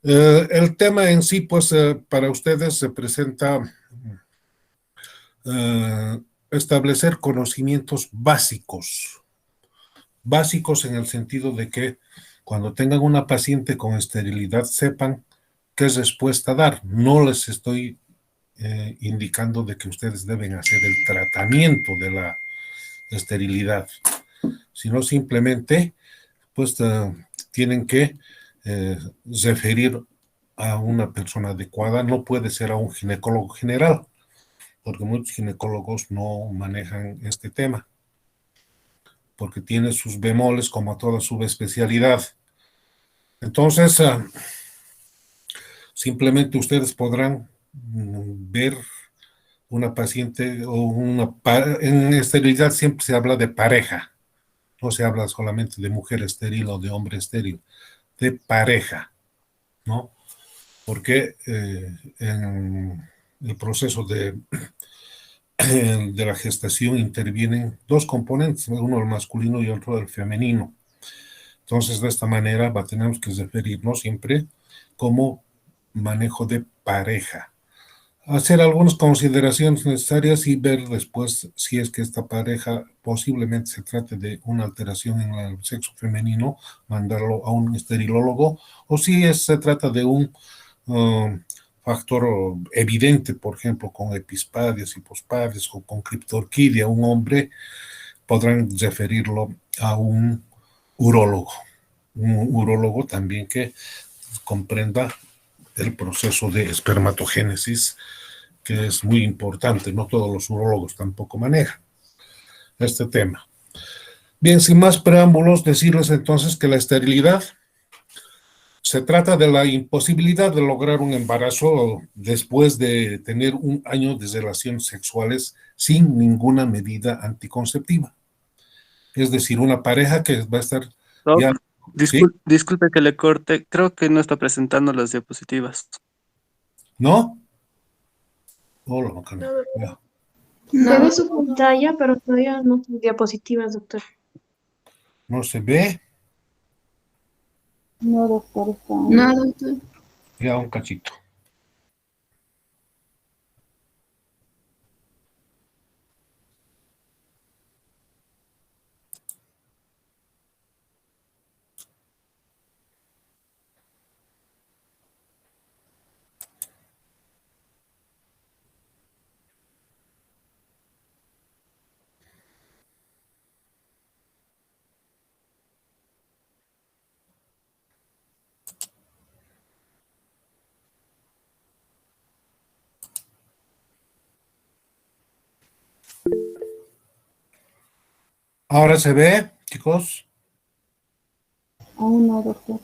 El tema en sí, pues, para ustedes se presenta eh, establecer conocimientos básicos, básicos en el sentido de que cuando tengan una paciente con esterilidad sepan qué respuesta dar. No les estoy indicando de que ustedes deben hacer el tratamiento de la esterilidad, sino simplemente, pues, tienen que referir a una persona adecuada. No puede ser a un ginecólogo general, porque muchos ginecólogos no manejan este tema, porque tiene sus bemoles como toda subespecialidad. Entonces, simplemente ustedes podrán ver una paciente o en esterilidad siempre se habla de pareja, no se habla solamente de mujer estéril o de hombre estéril, de pareja, ¿no? Porque en el proceso de la gestación intervienen dos componentes, uno el masculino y otro el femenino. Entonces, de esta manera tenemos que referirnos siempre como manejo de pareja. Hacer algunas consideraciones necesarias y ver después si es que esta pareja posiblemente se trate de una alteración en el sexo femenino, mandarlo a un esterilólogo, o si se trata de un factor evidente, por ejemplo, con epispadias, hipospadias o con criptorquidia, un hombre, podrán referirlo a un urólogo también que comprenda el proceso de espermatogénesis, que es muy importante. No todos los urólogos tampoco manejan este tema. Bien, sin más preámbulos, decirles entonces que la esterilidad se trata de la imposibilidad de lograr un embarazo después de tener un año de relaciones sexuales sin ninguna medida anticonceptiva. Es decir, una pareja que va a estar ya, Doc, ¿sí? disculpe que le corte, creo que no está presentando las diapositivas. ¿No? Hola, bacana. No, Ya. se ve su pantalla, pero todavía no tiene diapositivas, doctor. ¿No se ve? No, doctor, está. No, doctor. Ya un cachito. Ahora se ve, chicos. Aún no, doctor.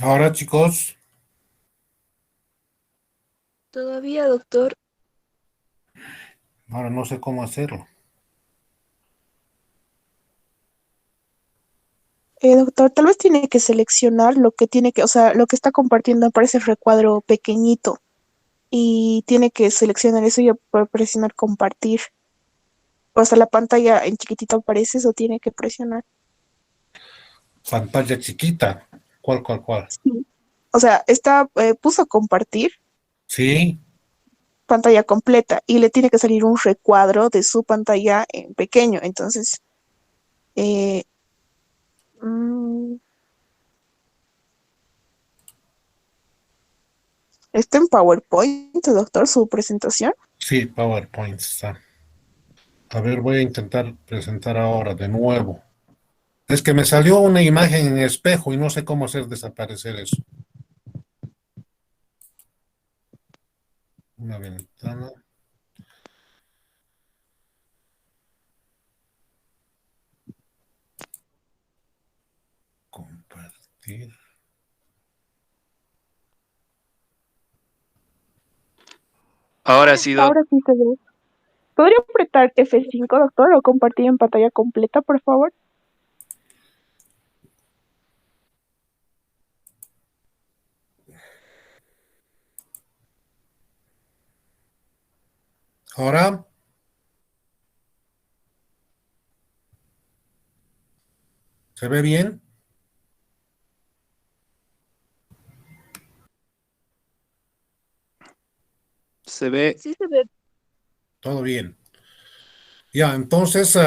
Ahora, chicos. Todavía, doctor. Ahora no sé cómo hacerlo. Doctor, tal vez tiene que seleccionar lo que tiene que, o sea, lo que está compartiendo aparece el recuadro pequeñito y tiene que seleccionar eso y presionar compartir. O sea, la pantalla en chiquitito aparece, eso tiene que presionar. Pantalla chiquita. ¿Cuál? Sí. O sea, puso compartir Sí. pantalla completa y le tiene que salir un recuadro de su pantalla en pequeño. Entonces, eh, ¿Está en PowerPoint, doctor, su presentación? Sí, PowerPoint está. A ver, voy a intentar presentar ahora de nuevo. Es que me salió una imagen en espejo y no sé cómo hacer desaparecer eso. Una ventana. Compartir. Ahora sí, Doc. Ahora sí se ve. ¿Podría apretar F5, doctor, o compartir en pantalla completa, por favor? Ahora, ¿se ve bien? Se ve. Sí se ve. Todo bien. Ya, entonces,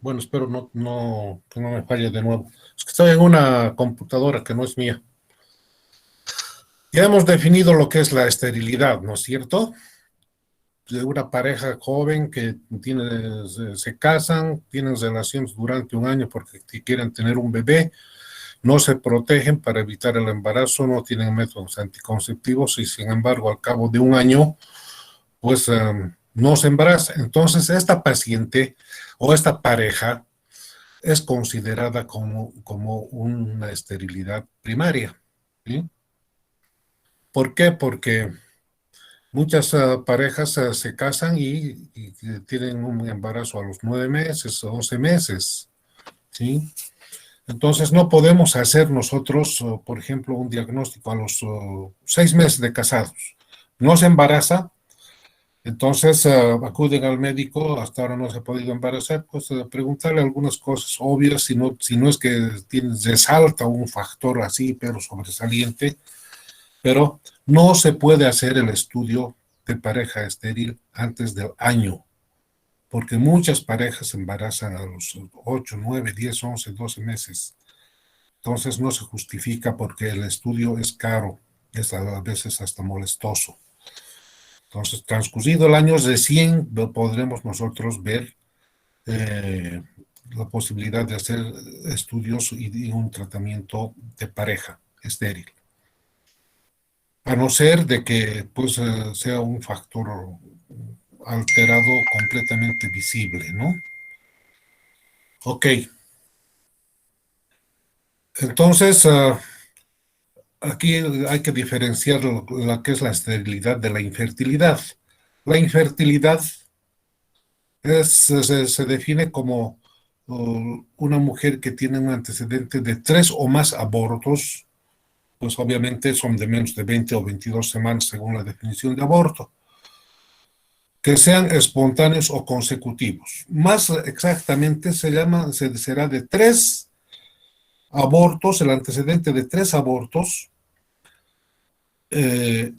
bueno, espero que no me falle de nuevo. Es que estoy en una computadora que no es mía. Ya hemos definido lo que es la esterilidad, ¿no es cierto? De una pareja joven que se casan, tienen relaciones durante un año porque quieren tener un bebé, no se protegen para evitar el embarazo, no tienen métodos anticonceptivos y sin embargo al cabo de un año, pues no se embaraza. Entonces esta paciente o esta pareja es considerada como una esterilidad primaria. ¿Sí? ¿Por qué? Porque muchas parejas se casan y tienen un embarazo a los 9 meses o 11 meses, ¿sí? Entonces no podemos hacer nosotros, por ejemplo, un diagnóstico a los 6 meses de casados. No se embaraza, entonces acuden al médico, hasta ahora no se ha podido embarazar, pues preguntarle algunas cosas obvias, si no es que resalta un factor así, pero sobresaliente, pero no se puede hacer el estudio de pareja estéril antes del año, porque muchas parejas se embarazan a los 8, 9, 10, 11, 12 meses. Entonces no se justifica porque el estudio es caro, es a veces hasta molestoso. Entonces, transcurrido el año, recién podremos nosotros ver la posibilidad de hacer estudios y un tratamiento de pareja estéril. A no ser de que pues, sea un factor alterado completamente visible, ¿no? Ok. Entonces, aquí hay que diferenciar lo que es la esterilidad de la infertilidad. La infertilidad se define como una mujer que tiene un antecedente de 3 o más abortos, pues obviamente son de menos de 20 o 22 semanas según la definición de aborto, que sean espontáneos o consecutivos. Más exactamente será de 3 abortos, el antecedente de 3 abortos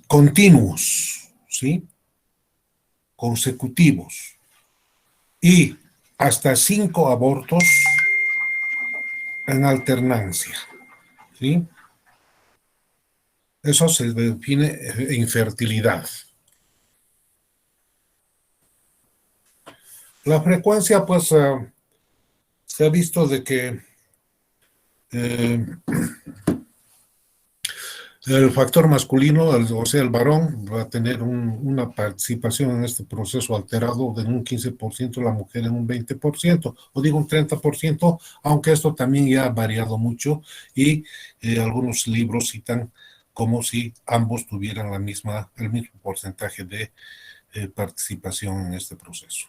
continuos, ¿sí? Consecutivos. Y hasta 5 abortos en alternancia, ¿sí? Eso se define infertilidad. La frecuencia, pues, se ha visto de que eh, el factor masculino, o sea, el varón, va a tener una participación en este proceso alterado de un 15%, la mujer en un 20%, o digo un 30%, aunque esto también ya ha variado mucho y algunos libros citan como si ambos tuvieran el mismo porcentaje de participación en este proceso.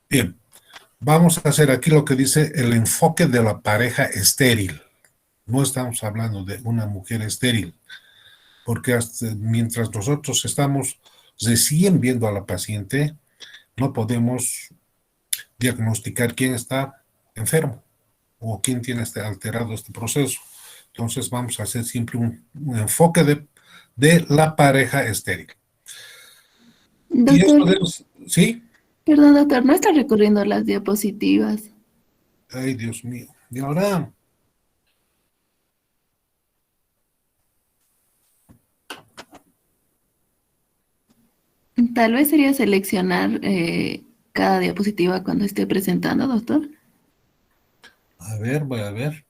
Bien, vamos a hacer aquí lo que dice el enfoque de la pareja estéril. No estamos hablando de una mujer estéril, porque mientras nosotros estamos recién viendo a la paciente, no podemos diagnosticar quién está enfermo o quién tiene alterado este proceso. Entonces vamos a hacer siempre un enfoque de la pareja estéril. Y esto Doctor, ¿sí? perdón, doctor, no está recorriendo las diapositivas. Ay, Dios mío. Y ahora, Tal vez sería seleccionar cada diapositiva cuando esté presentando, doctor. A ver, voy a ver.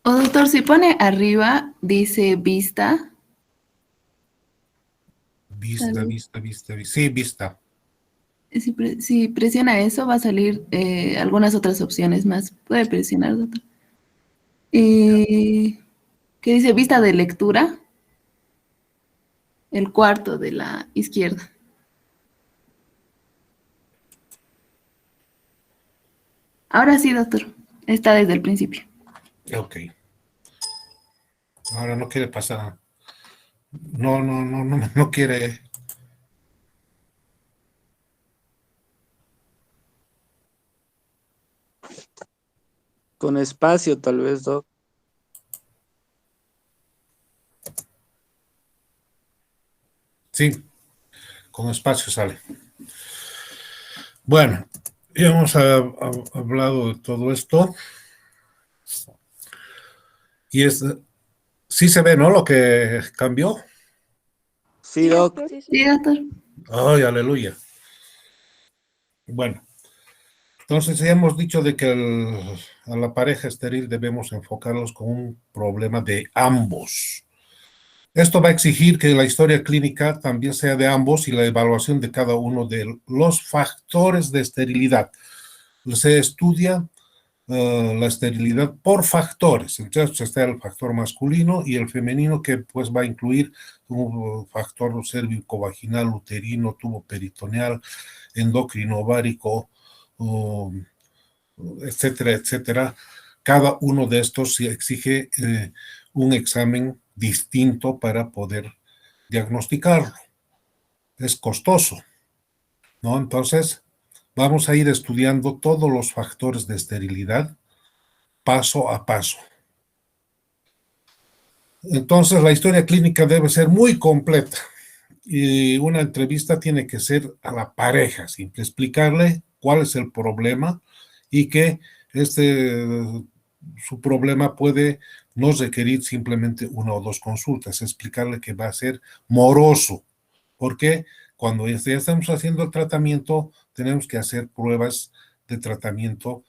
O doctor, si pone arriba, dice vista. Vista, Tal- vista, vista, vista. Sí, vista. Si presiona eso, va a salir algunas otras opciones más. Puede presionar, doctor. ¿Qué dice? Vista de lectura. El cuarto de la izquierda. Ahora sí, doctor. Está desde el principio. Ok. Ahora no quiere pasar. No, no, no, no, no quiere. Con espacio, tal vez, Doc. Sí, con espacio sale. Bueno, ya hemos hablado de todo esto. Y sí se ve, ¿no? Lo que cambió. Sí, Doc. Sí, doctor. Ay, aleluya. Bueno, entonces ya hemos dicho de que a la pareja estéril debemos enfocarlos con un problema de ambos. Esto va a exigir que la historia clínica también sea de ambos y la evaluación de cada uno de los factores de esterilidad. Se estudia la esterilidad por factores. Entonces está el factor masculino y el femenino, que pues va a incluir un factor cérvico-vaginal, uterino, tubo peritoneal, endocrino ovárico, etcétera, etcétera. Cada uno de estos exige un examen distinto para poder diagnosticarlo. Es costoso, ¿no? Entonces, vamos a ir estudiando todos los factores de esterilidad paso a paso. Entonces, la historia clínica debe ser muy completa y una entrevista tiene que ser a la pareja, simple, explicarle cuál es el problema y que su problema puede no requerir simplemente una o dos consultas, explicarle que va a ser moroso, porque cuando ya estamos haciendo el tratamiento, tenemos que hacer pruebas de tratamiento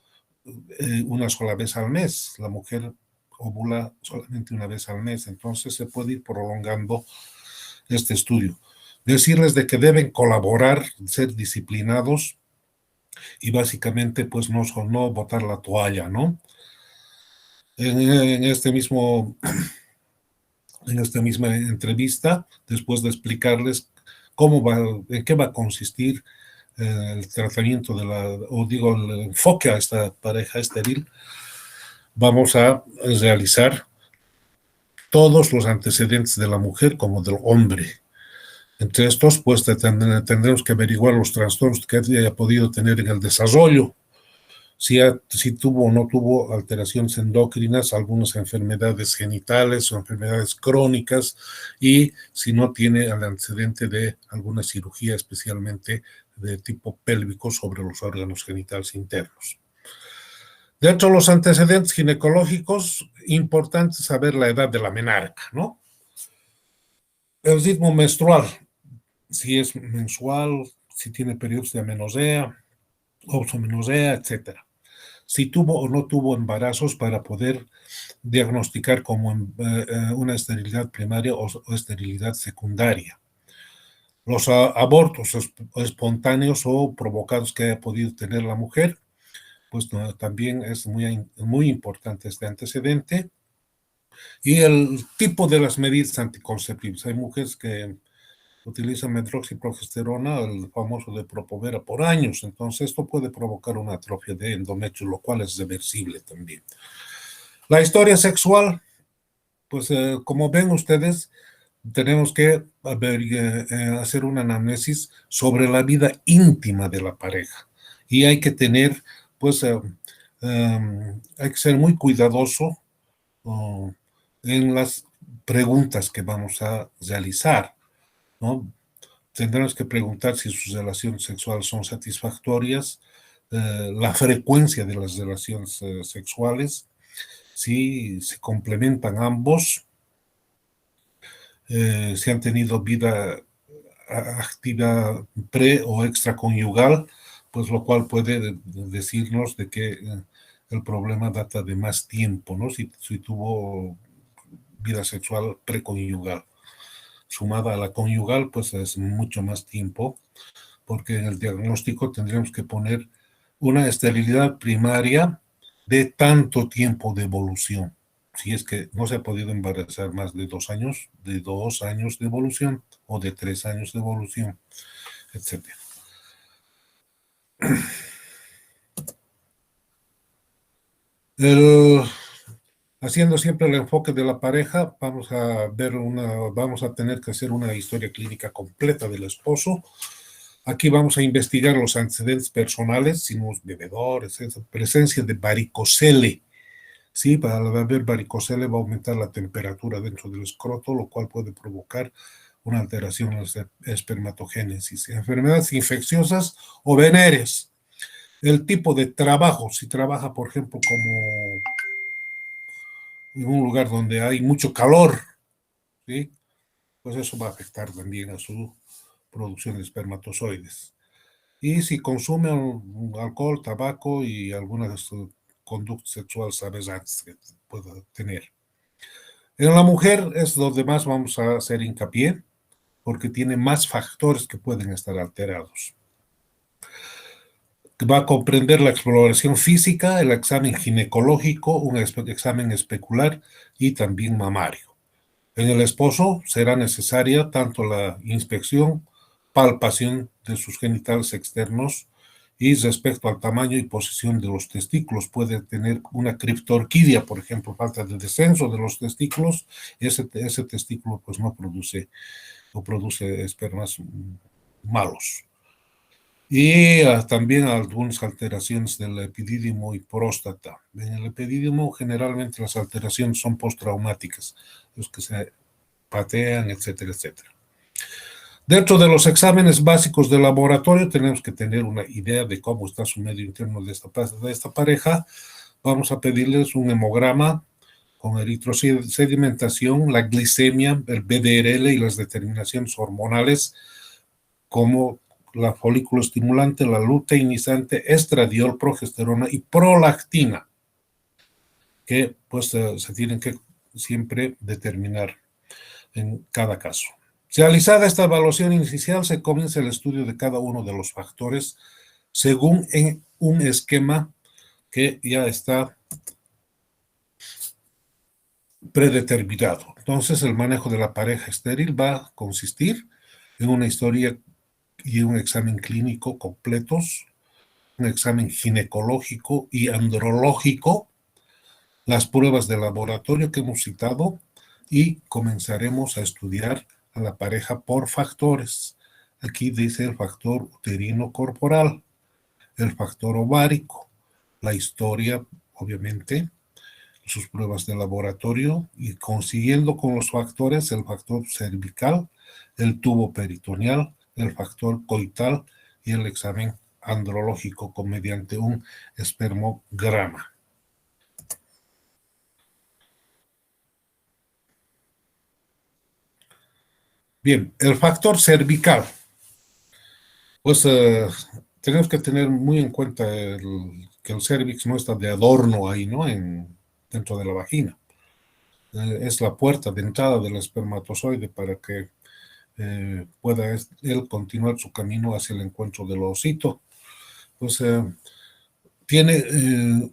una sola vez al mes. La mujer ovula solamente una vez al mes, entonces se puede ir prolongando este estudio. Decirles de que deben colaborar, ser disciplinados y básicamente pues no botar la toalla, ¿no? En esta misma entrevista, después de explicarles en qué va a consistir el tratamiento el enfoque a esta pareja estéril, vamos a realizar todos los antecedentes de la mujer como del hombre. Entre estos, pues tendremos que averiguar los trastornos que haya podido tener en el desarrollo, si tuvo o no tuvo alteraciones endocrinas, algunas enfermedades genitales o enfermedades crónicas, y si no tiene el antecedente de alguna cirugía, especialmente de tipo pélvico sobre los órganos genitales internos. Dentro de los antecedentes ginecológicos, importante saber la edad de la menarca, ¿no? El ritmo menstrual, si es mensual, si tiene periodos de amenorrea, oxomenorrea, etcétera. Si tuvo o no tuvo embarazos para poder diagnosticar como una esterilidad primaria o esterilidad secundaria. Los abortos espontáneos o provocados que haya podido tener la mujer, pues también es muy importante este antecedente. Y el tipo de las medidas anticonceptivas. Hay mujeres que utilizan medroxiprogesterona, el famoso de Propovera, por años. Entonces, esto puede provocar una atrofia de endometrio, lo cual es reversible también. La historia sexual, pues como ven ustedes, tenemos que hacer una anamnesis sobre la vida íntima de la pareja. Y hay que tener, pues, hay que ser muy cuidadoso en las preguntas que vamos a realizar, ¿no? Tendremos que preguntar si sus relaciones sexuales son satisfactorias, la frecuencia de las relaciones sexuales, si se complementan ambos, si han tenido vida activa pre o extraconyugal, pues lo cual puede decirnos de que el problema data de más tiempo, ¿no? Si tuvo vida sexual preconyugal. Sumada a la conyugal, pues es mucho más tiempo, porque en el diagnóstico tendríamos que poner una esterilidad primaria de tanto tiempo de evolución. Si es que no se ha podido embarazar más de 2 años, de 2 años de evolución o de 3 años de evolución, etc. Haciendo siempre el enfoque de la pareja, vamos a tener que hacer una historia clínica completa del esposo. Aquí vamos a investigar los antecedentes personales, si no es bebedores, presencia de varicocele. Sí, para haber varicocele va a aumentar la temperatura dentro del escroto, lo cual puede provocar una alteración en la espermatogénesis. Enfermedades infecciosas o venéreas. El tipo de trabajo, si trabaja, por ejemplo, como en un lugar donde hay mucho calor, ¿sí? Pues eso va a afectar también a su producción de espermatozoides. Y si consume alcohol, tabaco y algunas conductas sexuales aberrantes que pueda tener. En la mujer es donde más vamos a hacer hincapié, porque tiene más factores que pueden estar alterados. Va a comprender la exploración física, el examen ginecológico, un examen especular y también mamario. En el esposo será necesaria tanto la inspección, palpación de sus genitales externos y respecto al tamaño y posición de los testículos. Puede tener una criptorquidia, por ejemplo, falta de descenso de los testículos, ese testículo pues no produce o produce espermas malos. Y también algunas alteraciones del epidídimo y próstata. En el epidídimo generalmente las alteraciones son postraumáticas, los que se patean, etcétera, etcétera. Dentro de los exámenes básicos de laboratorio tenemos que tener una idea de cómo está su medio interno de esta pareja. Vamos a pedirles un hemograma con eritrosedimentación, la glicemia, el BDRL y las determinaciones hormonales como la folículo estimulante, la luteinizante, estradiol, progesterona y prolactina, que pues se tienen que siempre determinar en cada caso. Realizada esta evaluación inicial, se comienza el estudio de cada uno de los factores según en un esquema que ya está predeterminado. Entonces, el manejo de la pareja estéril va a consistir en una historia y un examen clínico completos, un examen ginecológico y andrológico, las pruebas de laboratorio que hemos citado y comenzaremos a estudiar a la pareja por factores. Aquí dice el factor uterino corporal, el factor ovárico, la historia, obviamente, sus pruebas de laboratorio y consiguiendo con los factores el factor cervical, el tubo peritoneal, el factor coital y el examen andrológico mediante un espermograma. Bien, el factor cervical. Pues tenemos que tener muy en cuenta que el cervix no está de adorno ahí, ¿no? Dentro de la vagina. Es la puerta de entrada del espermatozoide para que pueda él continuar su camino hacia el encuentro del ovocito. Pues tiene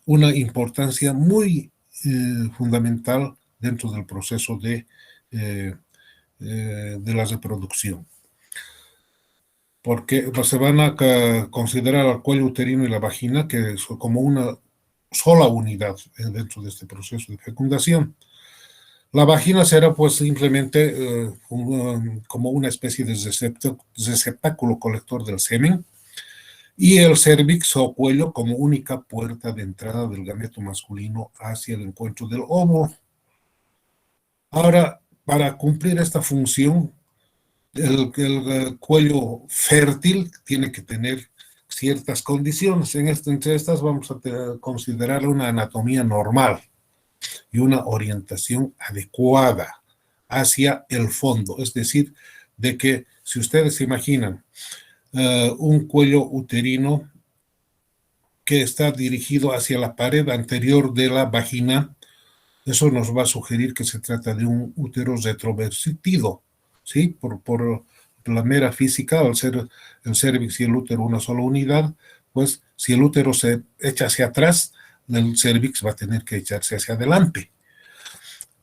una importancia muy fundamental dentro del proceso de la reproducción. Porque pues, se van a considerar el cuello uterino y la vagina que como una sola unidad dentro de este proceso de fecundación. La vagina será pues simplemente como una especie de receptáculo colector del semen, y el cérvix o cuello como única puerta de entrada del gameto masculino hacia el encuentro del óvulo. Ahora, para cumplir esta función, el cuello fértil tiene que tener ciertas condiciones. Entre estas vamos a considerar una anatomía normal y una orientación adecuada hacia el fondo. Es decir, de que si ustedes se imaginan un cuello uterino que está dirigido hacia la pared anterior de la vagina, eso nos va a sugerir que se trata de un útero retrovertido, ¿sí? Por la mera física, al ser el cérvix y el útero una sola unidad, pues si el útero se echa hacia atrás, el cérvix va a tener que echarse hacia adelante.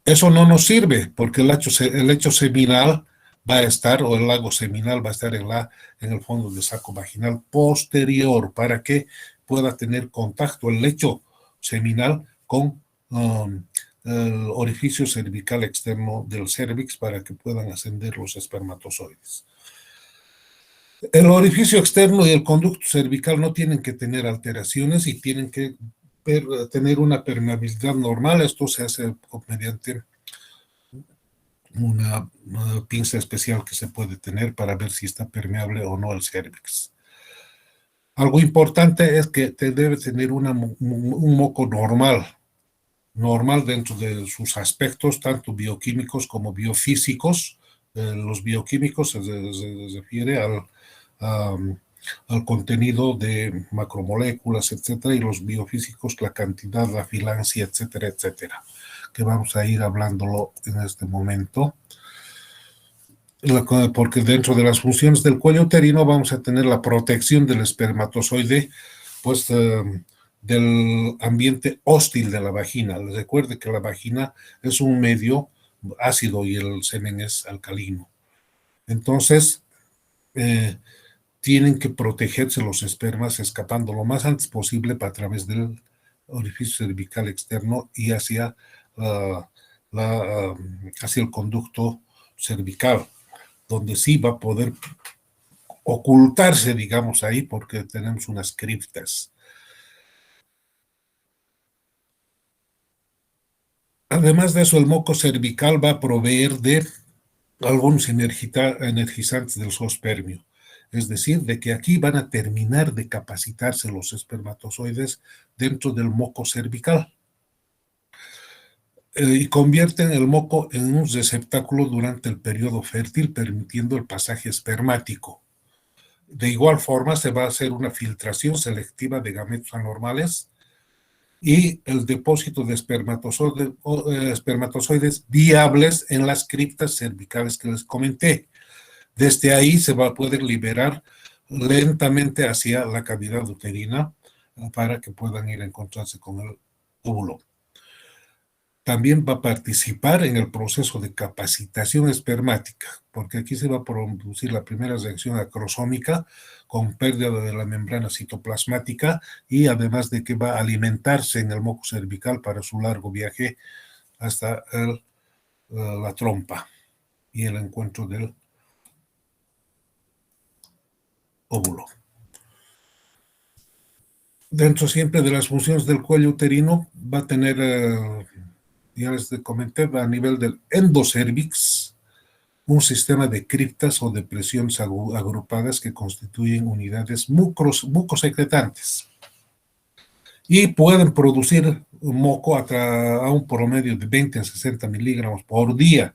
Eso no nos sirve porque el lecho seminal va a estar, o el lago seminal va a estar en el fondo del saco vaginal posterior, para que pueda tener contacto el lecho seminal con el orificio cervical externo del cérvix para que puedan ascender los espermatozoides. El orificio externo y el conducto cervical no tienen que tener alteraciones y tienen que tener una permeabilidad normal. Esto se hace mediante una pinza especial que se puede tener para ver si está permeable o no el cérvix. Algo importante es que debe tener un moco normal dentro de sus aspectos, tanto bioquímicos como biofísicos. Los bioquímicos se refiere al contenido de macromoléculas, etcétera, y los biofísicos, la cantidad, la filancia, etcétera, etcétera, que vamos a ir hablándolo en este momento. Porque dentro de las funciones del cuello uterino vamos a tener la protección del espermatozoide, pues del ambiente hostil de la vagina. Les recuerde que la vagina es un medio ácido y el semen es alcalino. Entonces, tienen que protegerse los espermas escapando lo más antes posible a través del orificio cervical externo y hacia el conducto cervical, donde sí va a poder ocultarse, digamos, ahí, porque tenemos unas criptas. Además de eso, el moco cervical va a proveer de algunos energizantes del zoospermio. Es decir, de que aquí van a terminar de capacitarse los espermatozoides dentro del moco cervical. Y convierten el moco en un receptáculo durante el periodo fértil, permitiendo el pasaje espermático. De igual forma, se va a hacer una filtración selectiva de gametos anormales y el depósito de espermatozoides viables en las criptas cervicales que les comenté. Desde ahí se va a poder liberar lentamente hacia la cavidad uterina para que puedan ir a encontrarse con el óvulo. También va a participar en el proceso de capacitación espermática, porque aquí se va a producir la primera reacción acrosómica con pérdida de la membrana citoplasmática y además de que va a alimentarse en el moco cervical para su largo viaje hasta la trompa y el encuentro del óvulo. Dentro siempre de las funciones del cuello uterino va a tener, ya les comenté, a nivel del endocérvix, un sistema de criptas o depresiones agrupadas que constituyen unidades mucosecretantes y pueden producir moco a un promedio de 20 a 60 miligramos por día.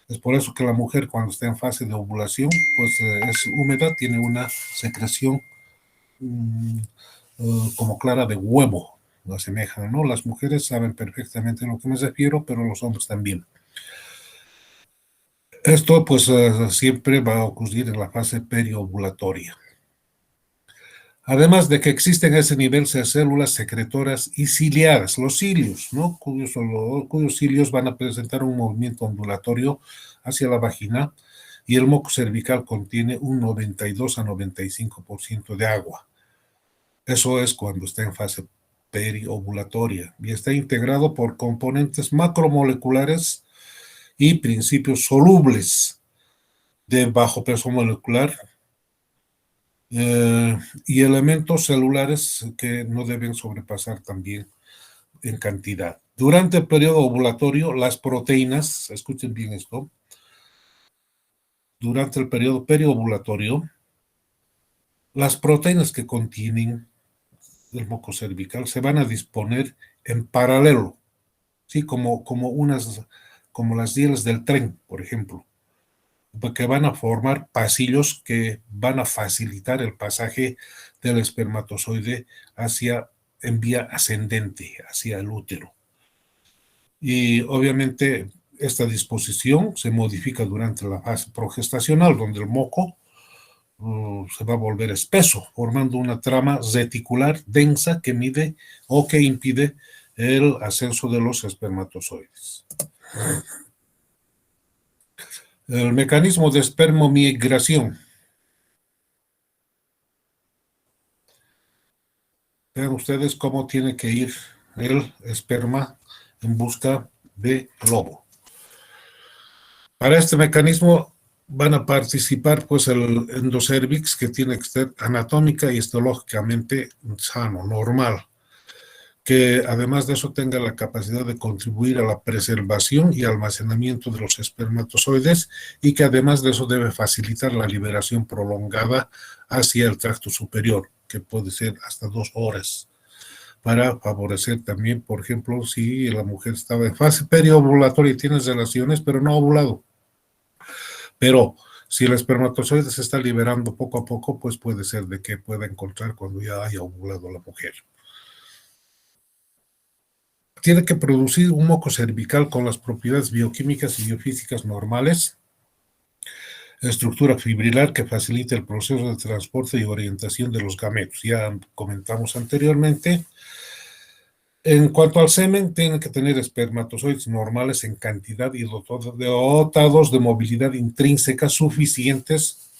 Es por eso que la mujer, cuando está en fase de ovulación, pues es húmeda, tiene una secreción como clara de huevo, lo asemejan, ¿no? Las mujeres saben perfectamente a lo que me refiero, pero los hombres también. Esto pues siempre va a ocurrir en la fase periovulatoria. Además de que existen a ese nivel células secretoras y ciliadas, los cilios, ¿no? Cuyos cilios van a presentar un movimiento ondulatorio hacia la vagina y el moco cervical contiene un 92 a 95% de agua. Eso es cuando está en fase periovulatoria y está integrado por componentes macromoleculares y principios solubles de bajo peso molecular y elementos celulares que no deben sobrepasar también en cantidad. Durante el periodo ovulatorio, las proteínas, escuchen bien esto, durante el periodo periovulatorio, las proteínas que contienen el moco cervical se van a disponer en paralelo, ¿sí? Como las rieles del tren, por ejemplo, que van a formar pasillos que van a facilitar el pasaje del espermatozoide en vía ascendente, hacia el útero. Y obviamente esta disposición se modifica durante la fase progestacional, donde el moco se va a volver espeso, formando una trama reticular densa que mide o que impide el ascenso de los espermatozoides. El mecanismo de espermomigración. Vean ustedes cómo tiene que ir el esperma en busca de lobo. Para este mecanismo van a participar pues el endocervix, que tiene que ser anatómica y histológicamente sano, normal, que además de eso tenga la capacidad de contribuir a la preservación y almacenamiento de los espermatozoides y que además de eso debe facilitar la liberación prolongada hacia el tracto superior, que puede ser hasta 2 horas, para favorecer también, por ejemplo, si la mujer estaba en fase periovulatoria y tiene relaciones, pero no ha ovulado. Pero si el espermatozoide se está liberando poco a poco, pues puede ser de que pueda encontrar cuando ya haya ovulado la mujer. Tiene que producir un moco cervical con las propiedades bioquímicas y biofísicas normales, estructura fibrilar que facilita el proceso de transporte y orientación de los gametos. Ya comentamos anteriormente. En cuanto al semen, tiene que tener espermatozoides normales en cantidad y dotados de movilidad intrínseca suficientes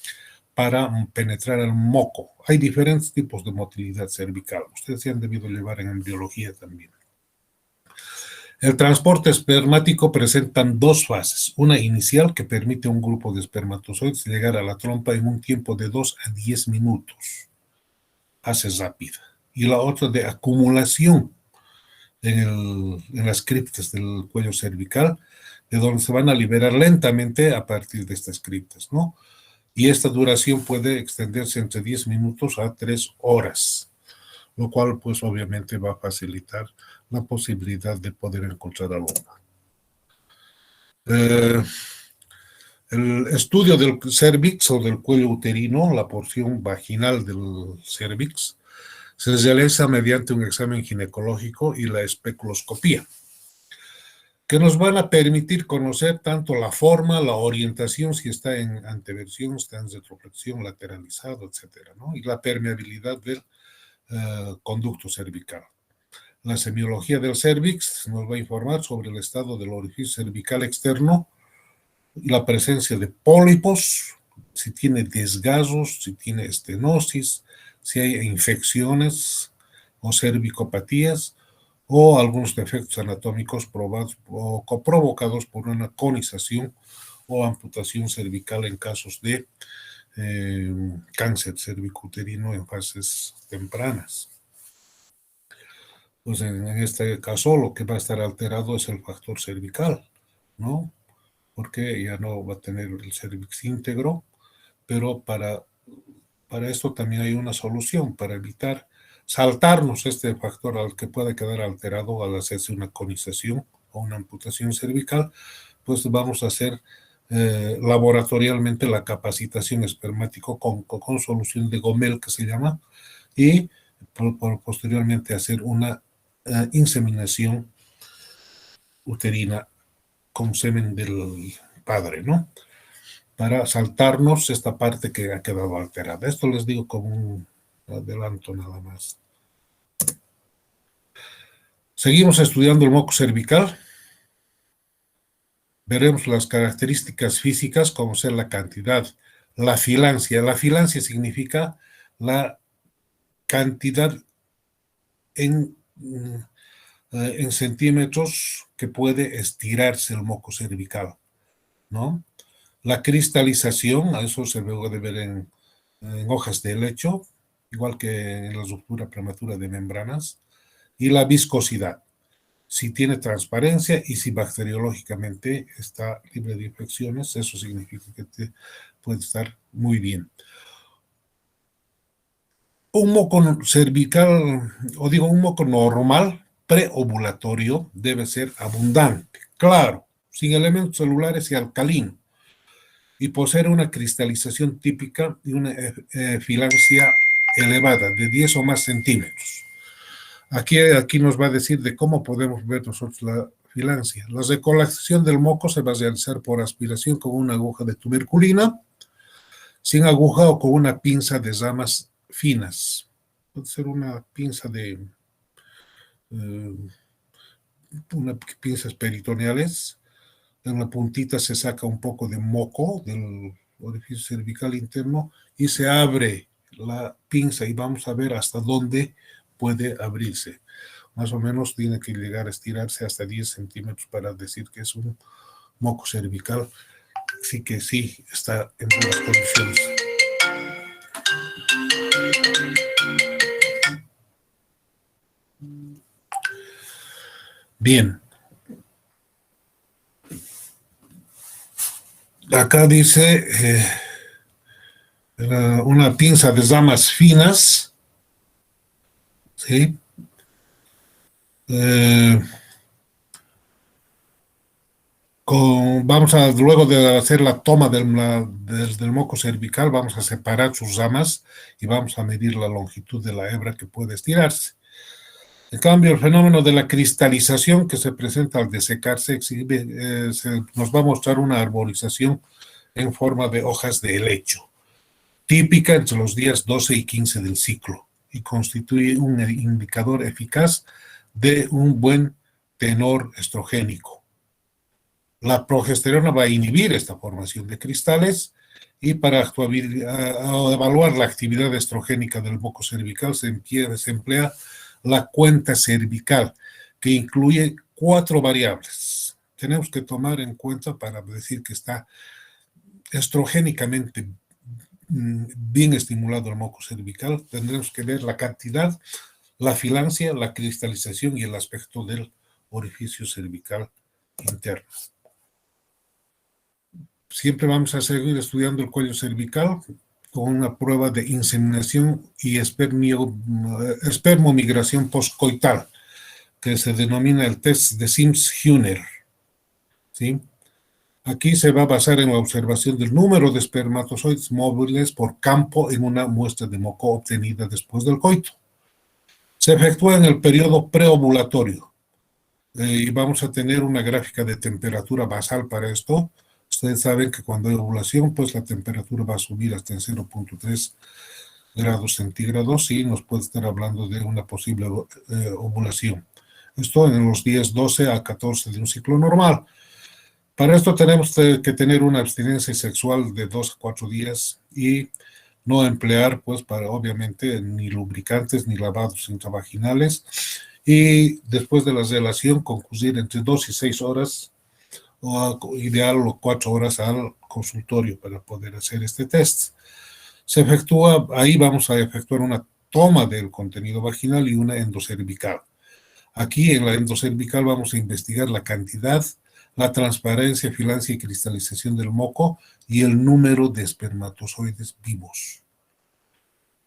para penetrar el moco. Hay diferentes tipos de motilidad cervical. Ustedes se han debido llevar en embriología también. El transporte espermático presenta 2 fases. Una inicial que permite a un grupo de espermatozoides llegar a la trompa en un tiempo de 2 a 10 minutos. Fase rápida. Y la otra de acumulación en las criptas del cuello cervical, de donde se van a liberar lentamente a partir de estas criptas, ¿no? Y esta duración puede extenderse entre 10 minutos a 3 horas, lo cual pues obviamente va a facilitar la posibilidad de poder encontrar al lobo. El estudio del cervix o del cuello uterino, la porción vaginal del cervix, se realiza mediante un examen ginecológico y la especuloscopía, que nos van a permitir conocer tanto la forma, la orientación, si está en anteversión, está en retroflexión, lateralizado, etcétera, ¿no? Y la permeabilidad del conducto cervical. La semiología del cervix nos va a informar sobre el estado del orificio cervical externo, la presencia de pólipos, si tiene desgarros, si tiene estenosis, si hay infecciones o cervicopatías o algunos defectos anatómicos probados o provocados por una conización o amputación cervical en casos de cáncer cervicouterino en fases tempranas. Pues en este caso lo que va a estar alterado es el factor cervical, ¿no? Porque ya no va a tener el cervix íntegro, pero para esto también hay una solución, para evitar saltarnos este factor al que puede quedar alterado al hacerse una conización o una amputación cervical, pues vamos a hacer laboratorialmente la capacitación espermático con solución de Gomel, que se llama, y posteriormente hacer una inseminación uterina con semen del padre, ¿no? Para saltarnos esta parte que ha quedado alterada. Esto les digo como un adelanto nada más. Seguimos estudiando el moco cervical. Veremos las características físicas, como ser la cantidad, la filancia. La filancia significa la cantidad en en centímetros que puede estirarse el moco cervical, ¿no? La cristalización, a eso se puede ver en hojas de helecho, igual que en la ruptura prematura de membranas, y la viscosidad, si tiene transparencia y si bacteriológicamente está libre de infecciones, eso significa que puede estar muy bien. Un moco cervical, o digo, un moco normal, preovulatorio, debe ser abundante, claro, sin elementos celulares y alcalino, y poseer una cristalización típica y una filancia elevada de 10 o más centímetros. Aquí nos va a decir de cómo podemos ver nosotros la filancia. La recolección del moco se va a realizar por aspiración con una aguja de tuberculina, sin aguja o con una pinza de ramas finas. Puede ser una pinza de pinzas peritoneales. En la puntita se saca un poco de moco del orificio cervical interno y se abre la pinza y vamos a ver hasta dónde puede abrirse. Más o menos tiene que llegar a estirarse hasta 10 centímetros para decir que es un moco cervical. Así que sí, está en buenas condiciones. Bien. Acá dice una pinza de ramas finas, ¿sí? Vamos a, luego de hacer la toma del moco cervical, vamos a separar sus ramas y vamos a medir la longitud de la hebra que puede estirarse. En cambio, el fenómeno de la cristalización que se presenta al desecarse nos va a mostrar una arborización en forma de hojas de helecho, típica entre los días 12 y 15 del ciclo, y constituye un indicador eficaz de un buen tenor estrogénico. La progesterona va a inhibir esta formación de cristales y para evaluar la actividad estrogénica del moco cervical se emplea la cuenta cervical, que incluye 4 variables. Tenemos que tomar en cuenta para decir que está estrogénicamente bien estimulado el moco cervical. Tendremos que ver la cantidad, la filancia, la cristalización y el aspecto del orificio cervical interno. Siempre vamos a seguir estudiando el cuello cervical con una prueba de inseminación y espermomigración postcoital, que se denomina el test de Sims-Huner, ¿sí? Aquí se va a basar en la observación del número de espermatozoides móviles por campo en una muestra de moco obtenida después del coito. Se efectúa en el periodo preovulatorio y vamos a tener una gráfica de temperatura basal para esto. Ustedes saben que cuando hay ovulación, pues la temperatura va a subir hasta en 0.3 grados centígrados y nos puede estar hablando de una posible ovulación. Esto en los días 12 a 14 de un ciclo normal. Para esto tenemos que tener una abstinencia sexual de 2 a 4 días y no emplear, pues, obviamente, ni lubricantes ni lavados intravaginales. Y después de la relación, concluir entre 2 y 6 horas o ideal 4 horas al consultorio para poder hacer este test. Se efectúa, ahí vamos a efectuar una toma del contenido vaginal y una endocervical. Aquí en la endocervical vamos a investigar la cantidad, la transparencia, filancia y cristalización del moco y el número de espermatozoides vivos.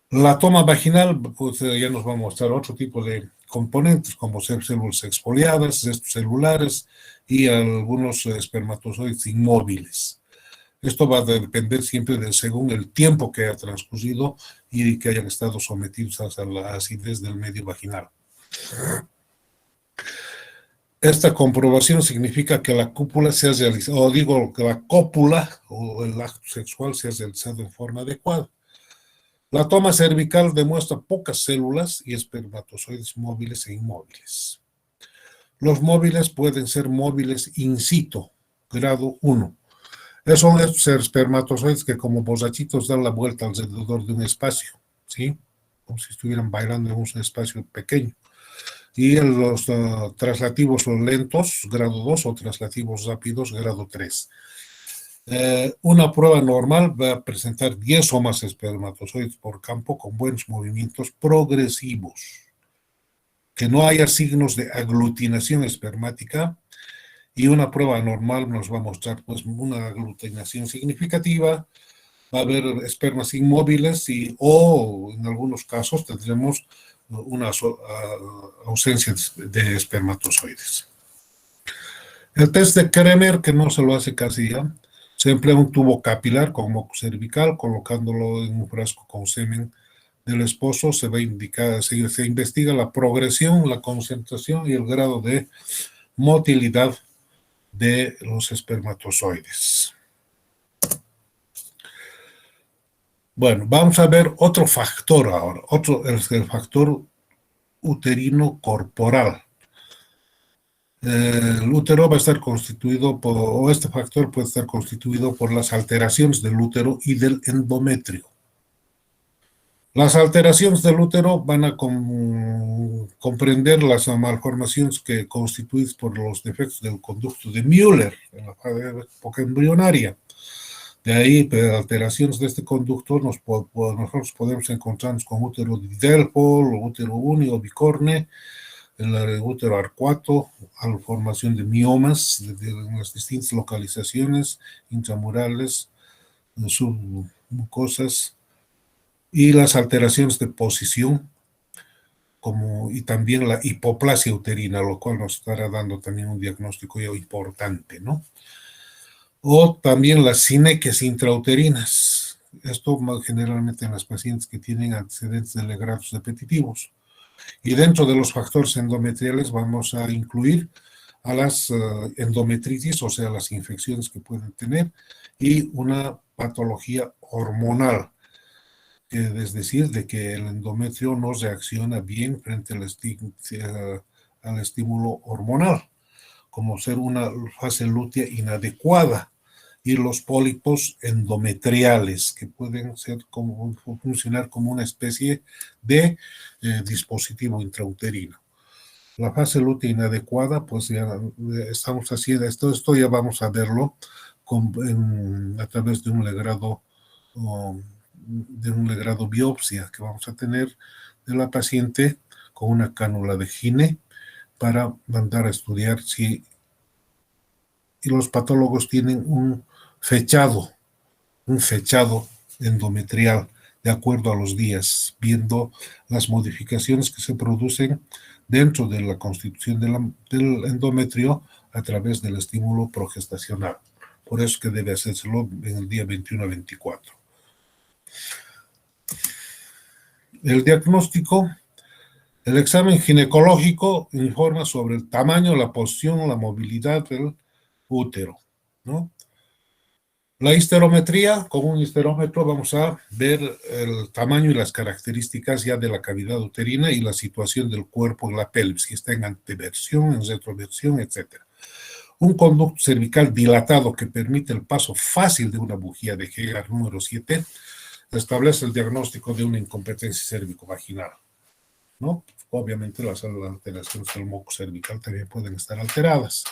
La toma vaginal, pues ya nos va a mostrar otro tipo de componentes como células exfoliadas, restos celulares y algunos espermatozoides inmóviles. Esto va a depender siempre según el tiempo que haya transcurrido y que hayan estado sometidos a la acidez del medio vaginal. Esta comprobación significa que la cópula se ha realizado, o digo que la cópula o el acto sexual se ha realizado en forma adecuada. La toma cervical demuestra pocas células y espermatozoides móviles e inmóviles. Los móviles pueden ser móviles in situ, grado 1. Esos son estos espermatozoides que como borrachitos dan la vuelta alrededor de un espacio, ¿sí? Como si estuvieran bailando en un espacio pequeño. y los traslativos lentos, grado 2, o traslativos rápidos, grado 3. Una prueba normal va a presentar 10 o más espermatozoides por campo con buenos movimientos progresivos, que no haya signos de aglutinación espermática, y una prueba normal nos va a mostrar pues una aglutinación significativa. Va a haber espermas inmóviles o en algunos casos tendremos una ausencia de espermatozoides. El test de Kremer, que no se lo hace casi ya, se emplea un tubo capilar con moco cervical, colocándolo en un frasco con semen del esposo. Se va a indicar, se investiga la progresión, la concentración y el grado de motilidad de los espermatozoides. Bueno, vamos a ver otro factor ahora, el factor uterino corporal. El útero va a estar constituido o este factor puede estar constituido por las alteraciones del útero y del endometrio. Las alteraciones del útero van a comprender las malformaciones constituidas por los defectos del conducto de Müller en la época embrionaria. De ahí, alteraciones de este conducto, nosotros podemos encontrarnos con útero de Delpol, útero único, bicorne, el útero arcuato, a la formación de miomas en las distintas localizaciones intramurales, submucosas, y las alteraciones de posición, y también la hipoplasia uterina, lo cual nos estará dando también un diagnóstico importante, ¿no? O también las sinequias intrauterinas. Esto generalmente en las pacientes que tienen antecedentes de legrados repetitivos. Y dentro de los factores endometriales vamos a incluir a las endometritis, o sea, las infecciones que pueden tener, y una patología hormonal, es decir, de que el endometrio no reacciona bien frente al estímulo hormonal, como ser una fase lútea inadecuada, y los pólipos endometriales, que pueden funcionar como una especie de dispositivo intrauterino. La fase lútea inadecuada, pues ya estamos haciendo esto ya vamos a verlo a través de un legrado biopsia que vamos a tener de la paciente con una cánula de Gine para mandar a estudiar si los patólogos tienen un fechado endometrial de acuerdo a los días, viendo las modificaciones que se producen dentro de la constitución del endometrio a través del estímulo progestacional. Por eso que debe hacérselo en el día 21 a 24. El diagnóstico, el examen ginecológico informa sobre el tamaño, la posición, la movilidad del útero, ¿no? La histerometría, con un histerómetro vamos a ver el tamaño y las características ya de la cavidad uterina y la situación del cuerpo en la pelvis, si está en anteversión, en retroversión, etc. Un conducto cervical dilatado que permite el paso fácil de una bujía de Hegar número 7 establece el diagnóstico de una incompetencia cérvico-vaginal, ¿no? Obviamente las alteraciones del moco cervical también pueden estar alteradas.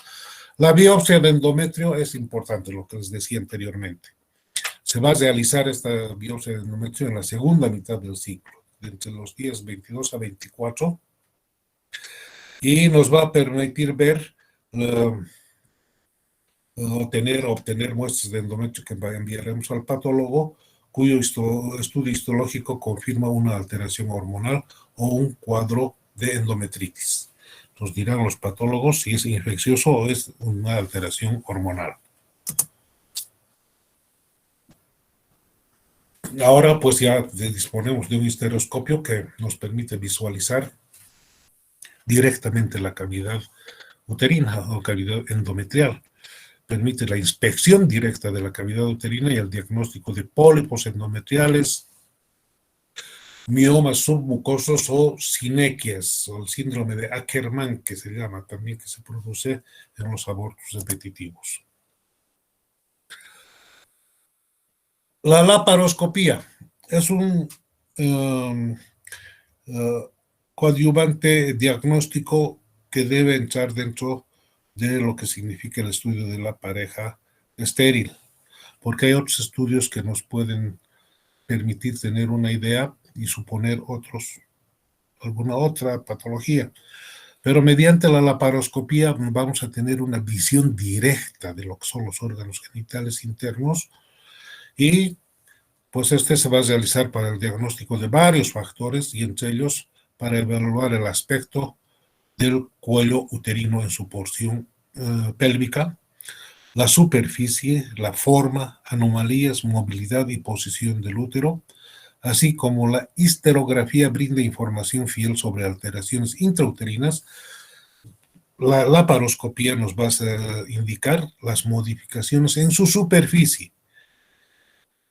La biopsia de endometrio es importante, lo que les decía anteriormente. Se va a realizar esta biopsia de endometrio en la segunda mitad del ciclo, entre los días 22 a 24, y nos va a permitir ver, obtener muestras de endometrio que enviaremos al patólogo, cuyo estudio histológico confirma una alteración hormonal o un cuadro de endometritis. Nos dirán los patólogos si es infeccioso o es una alteración hormonal. Ahora pues ya disponemos de un histeroscopio que nos permite visualizar directamente la cavidad uterina o cavidad endometrial. Permite la inspección directa de la cavidad uterina y el diagnóstico de pólipos endometriales, miomas submucosos o sinequias, o el síndrome de Ackermann, que se llama también, que se produce en los abortos repetitivos. La laparoscopía es coadyuvante diagnóstico que debe entrar dentro de lo que significa el estudio de la pareja estéril, porque hay otros estudios que nos pueden permitir tener una idea y suponer alguna otra patología. Pero mediante la laparoscopía vamos a tener una visión directa de lo que son los órganos genitales internos y pues este se va a realizar para el diagnóstico de varios factores y entre ellos para evaluar el aspecto del cuello uterino en su porción pélvica, la superficie, la forma, anomalías, movilidad y posición del útero, así como la histerografía brinda información fiel sobre alteraciones intrauterinas. La laparoscopía nos va a indicar las modificaciones en su superficie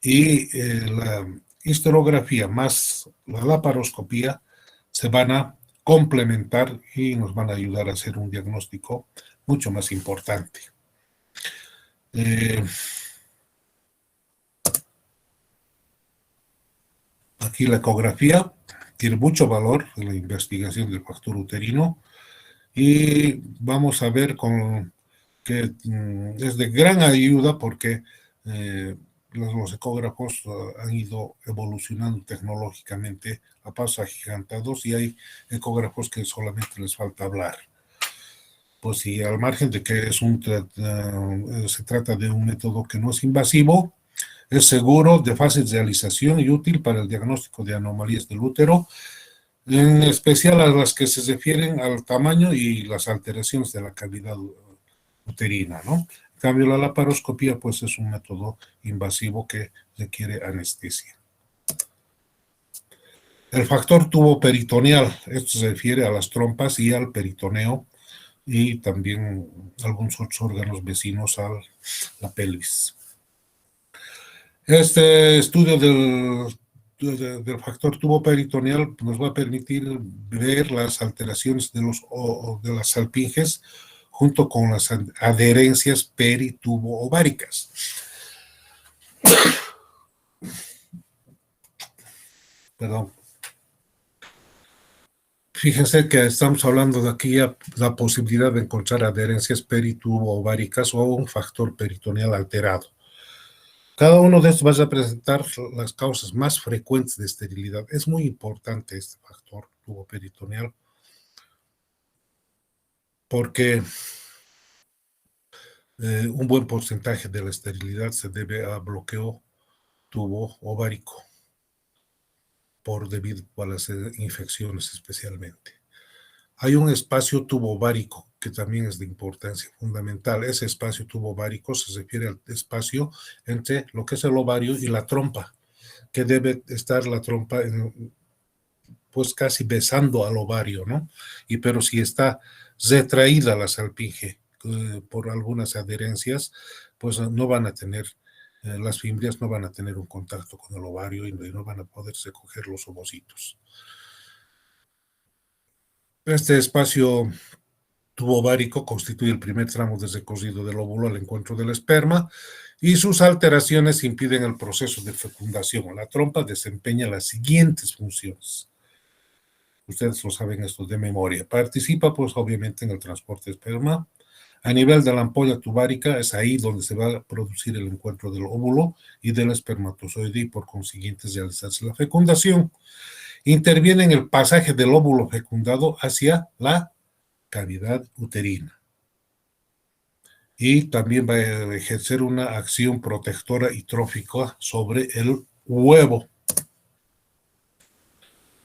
y la histerografía más la laparoscopía se van a complementar y nos van a ayudar a hacer un diagnóstico mucho más importante. Aquí la ecografía tiene mucho valor en la investigación del factor uterino y vamos a ver que es de gran ayuda porque los ecógrafos han ido evolucionando tecnológicamente a pasos agigantados y hay ecógrafos que solamente les falta hablar. Pues si al margen de que se trata de un método que no es invasivo, es seguro, de fácil realización y útil para el diagnóstico de anomalías del útero, en especial a las que se refieren al tamaño y las alteraciones de la cavidad uterina, ¿no? En cambio, la laparoscopía, pues, es un método invasivo que requiere anestesia. El factor tuboperitoneal, esto se refiere a las trompas y al peritoneo, y también algunos otros órganos vecinos a la pelvis. Este estudio del factor tuboperitoneal nos va a permitir ver las alteraciones de las salpinges junto con las adherencias peritubo-ováricas. Perdón. Fíjense que estamos hablando de aquí la posibilidad de encontrar adherencias peritubo-ováricas o un factor peritoneal alterado. Cada uno de estos va a representar las causas más frecuentes de esterilidad. Es muy importante este factor tuboperitoneal porque un buen porcentaje de la esterilidad se debe a bloqueo tubo-ovárico debido a las infecciones especialmente. Hay un espacio tubo-ovárico que también es de importancia fundamental. Ese espacio tubo-ovárico se refiere al espacio entre lo que es el ovario y la trompa, que debe estar la trompa pues casi besando al ovario, ¿no? Pero si está retraída la salpinge por algunas adherencias, pues no van a tener, las fimbrias no van a tener un contacto con el ovario y no van a poder recoger los ovocitos. Este espacio tubo-ovárico constituye el primer tramo de recorrido del óvulo al encuentro del esperma y sus alteraciones impiden el proceso de fecundación. La trompa desempeña las siguientes funciones. Ustedes lo saben esto de memoria. Participa, pues, obviamente en el transporte de esperma. A nivel de la ampolla tubárica es ahí donde se va a producir el encuentro del óvulo y del espermatozoide y por consiguiente realizarse la fecundación. Interviene en el pasaje del óvulo fecundado hacia la cavidad uterina. Y también va a ejercer una acción protectora y trófica sobre el huevo.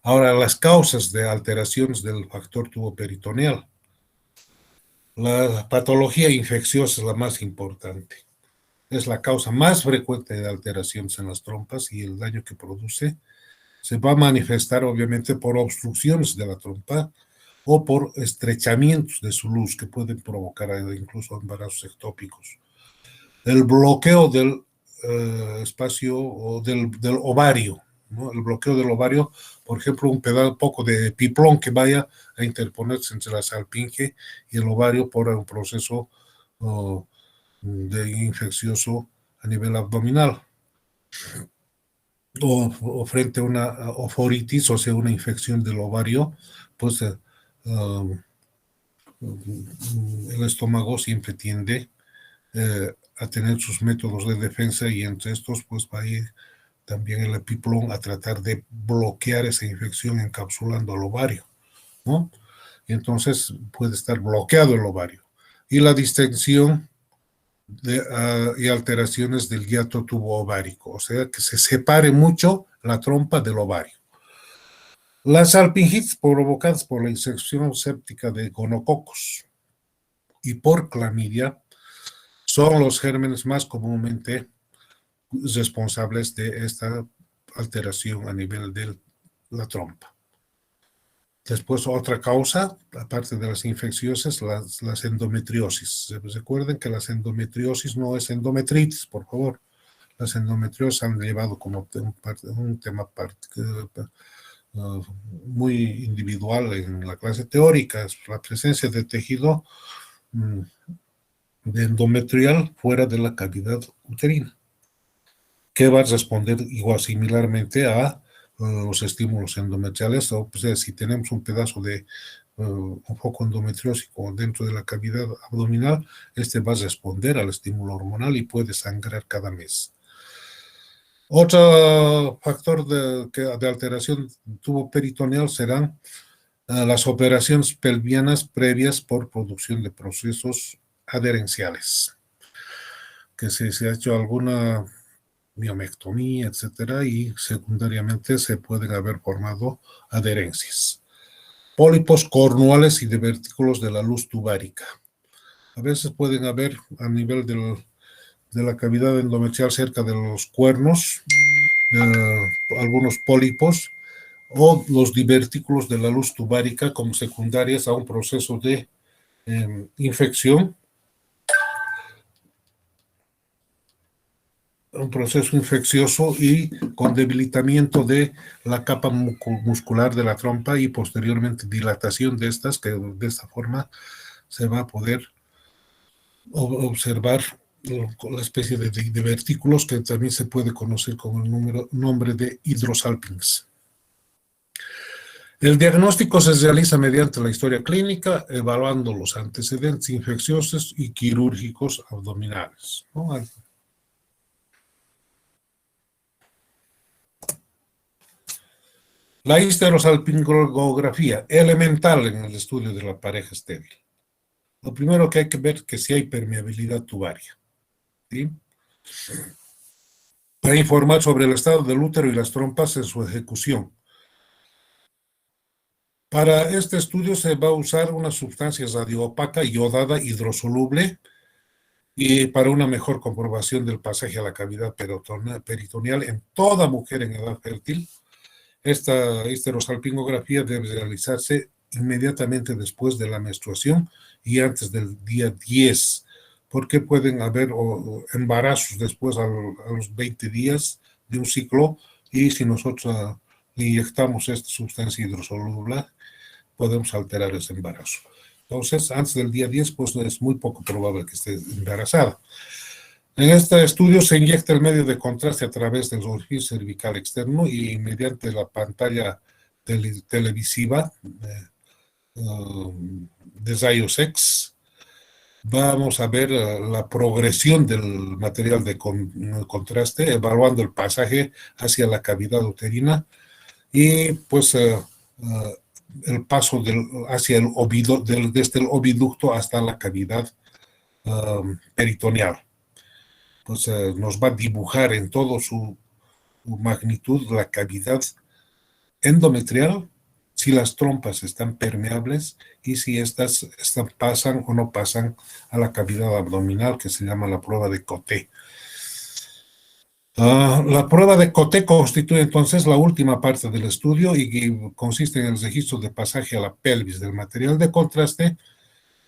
Ahora, las causas de alteraciones del factor tuboperitoneal. La patología infecciosa es la más importante. Es la causa más frecuente de alteraciones en las trompas y el daño que produce se va a manifestar obviamente por obstrucciones de la trompa o por estrechamientos de su luz que pueden provocar incluso embarazos ectópicos. El bloqueo del espacio o del ovario, ¿no? El bloqueo del ovario, por ejemplo, un poco de piplón que vaya a interponerse entre la salpinge y el ovario por un proceso de infeccioso a nivel abdominal. O frente a una oforitis, o sea, una infección del ovario pues el estómago siempre tiende a tener sus métodos de defensa y entre estos pues va a ir también el epiplón a tratar de bloquear esa infección encapsulando al ovario, ¿no? Y entonces puede estar bloqueado el ovario. Y la distensión y alteraciones del hiato tubo ovárico, o sea que se separe mucho la trompa del ovario. Las salpingitis provocadas por la infección séptica de gonococos y por clamidia son los gérmenes más comúnmente responsables de esta alteración a nivel de la trompa. Después, otra causa, aparte de las infecciosas, las endometriosis. Recuerden que las endometriosis no es endometritis, por favor. Las endometriosis han llevado como un tema muy individual en la clase teórica, es la presencia de tejido de endometrial fuera de la cavidad uterina, que va a responder igual similarmente a los estímulos endometriales, o sea, si tenemos un pedazo de un foco endometriósico dentro de la cavidad abdominal, este va a responder al estímulo hormonal y puede sangrar cada mes. Otro factor de alteración tubo peritoneal serán las operaciones pelvianas previas por producción de procesos adherenciales, que se ha hecho alguna miomectomía, etcétera, y secundariamente se pueden haber formado adherencias. Pólipos cornuales y divertículos de la luz tubárica. A veces pueden haber a nivel de la cavidad endometrial cerca de los cuernos, algunos pólipos, o los divertículos de la luz tubárica como secundarias a un proceso de infección, un proceso infeccioso y con debilitamiento de la capa muscular de la trompa y posteriormente dilatación de estas, que de esta forma se va a poder observar la especie de divertículos que también se puede conocer con el nombre de hidrosalpinx. El diagnóstico se realiza mediante la historia clínica, evaluando los antecedentes infecciosos y quirúrgicos abdominales, ¿no? La histerosalpingografía, elemental en el estudio de la pareja estéril. Lo primero que hay que ver es que si hay permeabilidad tubaria, ¿sí? Para informar sobre el estado del útero y las trompas en su ejecución. Para este estudio se va a usar una sustancia radioopaca iodada hidrosoluble y para una mejor comprobación del pasaje a la cavidad peritoneal en toda mujer en edad fértil. Esta histerosalpingografía debe realizarse inmediatamente después de la menstruación y antes del día 10, porque pueden haber embarazos después a los 20 días de un ciclo, y si nosotros inyectamos esta sustancia hidrosoluble, podemos alterar ese embarazo. Entonces, antes del día 10, pues es muy poco probable que esté embarazada. En este estudio se inyecta el medio de contraste a través del orificio cervical externo y mediante la pantalla televisiva de rayos X vamos a ver la progresión del material de contraste, evaluando el pasaje hacia la cavidad uterina y pues el paso hacia el desde el oviducto hasta la cavidad peritoneal. Pues nos va a dibujar en toda su magnitud la cavidad endometrial, si las trompas están permeables y si estas pasan o no pasan a la cavidad abdominal, que se llama la prueba de Coté. La prueba de Coté constituye entonces la última parte del estudio y consiste en el registro de pasaje a la pelvis del material de contraste.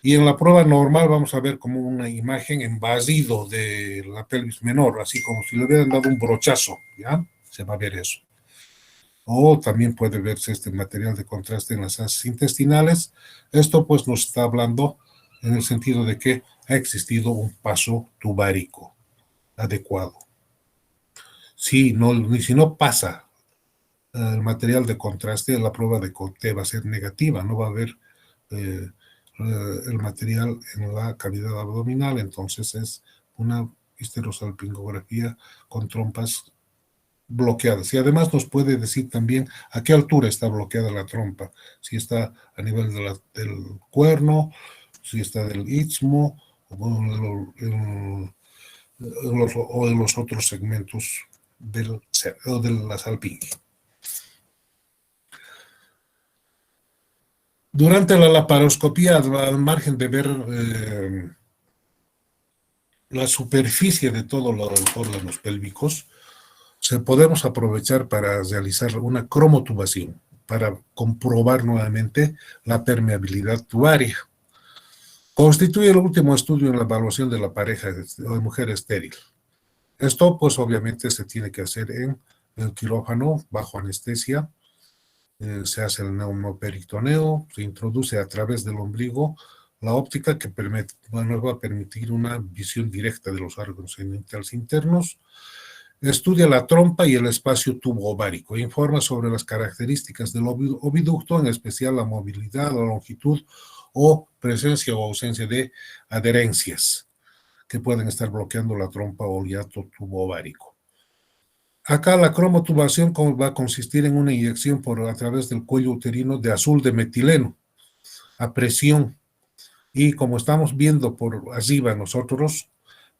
Y en la prueba normal vamos a ver como una imagen en vasido de la pelvis menor, así como si le hubieran dado un brochazo, ¿ya? Se va a ver eso. O también puede verse este material de contraste en las heces intestinales. Esto pues nos está hablando en el sentido de que ha existido un paso tubárico adecuado. Si no pasa el material de contraste, la prueba de T va a ser negativa, no va a haber el material en la cavidad abdominal, entonces es una histerosalpingografía con trompas bloqueadas. Y además nos puede decir también a qué altura está bloqueada la trompa, si está a nivel del cuerno, si está del istmo o en los otros segmentos de la salpinge. Durante la laparoscopía, al margen de ver la superficie de todos los órganos pélvicos, podemos aprovechar para realizar una cromotubación, para comprobar nuevamente la permeabilidad tubaria. Constituye el último estudio en la evaluación de la pareja de mujer estéril. Esto, pues, obviamente se tiene que hacer en el quirófano, bajo anestesia. Se hace el neumoperitoneo, se introduce a través del ombligo la óptica que nos va a permitir una visión directa de los órganos genitales internos. Estudia la trompa y el espacio tubo-ovárico. Informa sobre las características del oviducto, en especial la movilidad, la longitud o presencia o ausencia de adherencias que pueden estar bloqueando la trompa o el hiato tubo-ovárico. Acá la cromotubación va a consistir en una inyección a través del cuello uterino de azul de metileno a presión. Y como estamos viendo por arriba nosotros,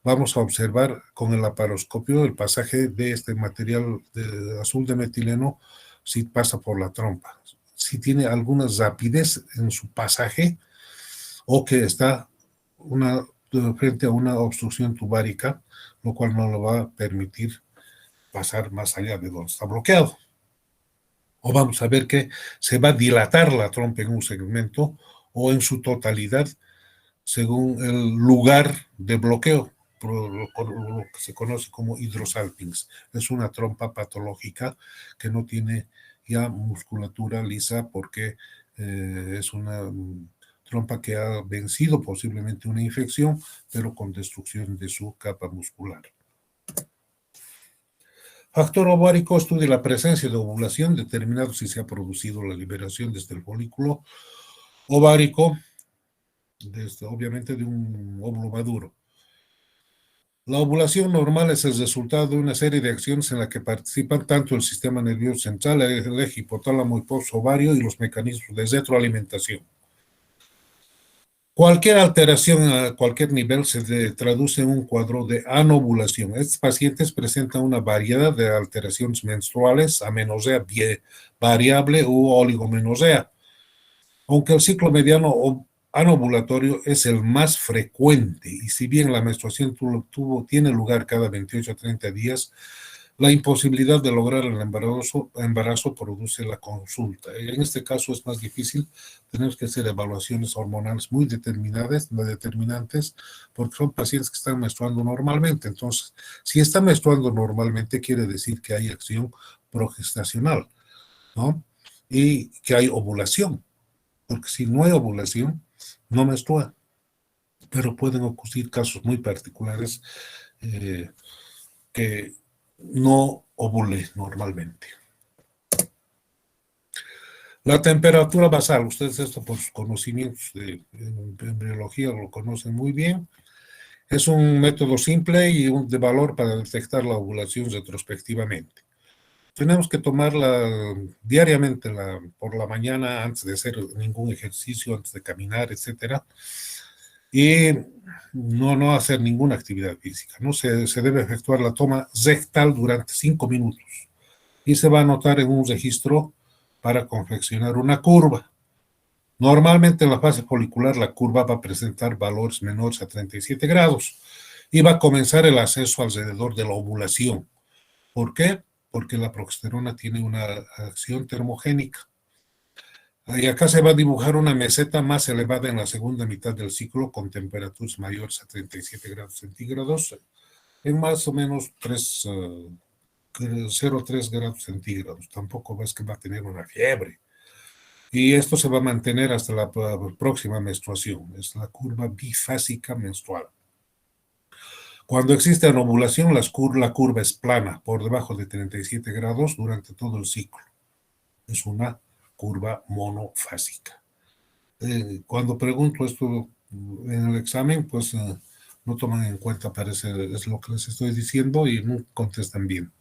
vamos a observar con el laparoscopio el pasaje de este material de azul de metileno si pasa por la trompa. Si tiene alguna rapidez en su pasaje o que está frente a una obstrucción tubárica, lo cual no lo va a permitir pasar más allá de donde está bloqueado. O vamos a ver que se va a dilatar la trompa en un segmento o en su totalidad según el lugar de bloqueo, lo que se conoce como hidrosalpinx. Es una trompa patológica que no tiene ya musculatura lisa porque es una trompa que ha vencido posiblemente una infección, pero con destrucción de su capa muscular. Factor ovárico estudia la presencia de ovulación, determinado si se ha producido la liberación desde el folículo ovárico, obviamente de un óvulo maduro. La ovulación normal es el resultado de una serie de acciones en la que participan tanto el sistema nervioso central, el eje hipotálamo hipofisario y los mecanismos de retroalimentación. Cualquier alteración a cualquier nivel se traduce en un cuadro de anovulación. Estos pacientes presentan una variedad de alteraciones menstruales, amenorrea variable u oligomenorrea. Aunque el ciclo mediano anovulatorio es el más frecuente, y si bien la menstruación tiene lugar cada 28 a 30 días, la imposibilidad de lograr el embarazo produce la consulta. En este caso es más difícil, tenemos que hacer evaluaciones hormonales muy determinantes, porque son pacientes que están menstruando normalmente. Entonces, si está menstruando normalmente, quiere decir que hay acción progestacional, ¿no? Y que hay ovulación, porque si no hay ovulación, no menstrua. Pero pueden ocurrir casos muy particulares que no ovule normalmente. La temperatura basal, ustedes esto por sus conocimientos de embriología lo conocen muy bien. Es un método simple y de valor para detectar la ovulación retrospectivamente. Tenemos que tomarla diariamente por la mañana antes de hacer ningún ejercicio, antes de caminar, etcétera. Y no hacer ninguna actividad física, ¿no? Se debe efectuar la toma rectal durante 5 minutos y se va a anotar en un registro para confeccionar una curva. Normalmente en la fase folicular la curva va a presentar valores menores a 37 grados y va a comenzar el acceso alrededor de la ovulación. ¿Por qué? Porque la progesterona tiene una acción termogénica. Y acá se va a dibujar una meseta más elevada en la segunda mitad del ciclo con temperaturas mayores a 37 grados centígrados en más o menos 0,3 grados centígrados. Tampoco es que va a tener una fiebre. Y esto se va a mantener hasta la próxima menstruación. Es la curva bifásica menstrual. Cuando existe anovulación, la curva es plana por debajo de 37 grados durante todo el ciclo. es una curva monofásica. Cuando pregunto esto en el examen, pues no toman en cuenta, parece, es lo que les estoy diciendo y no contestan bien.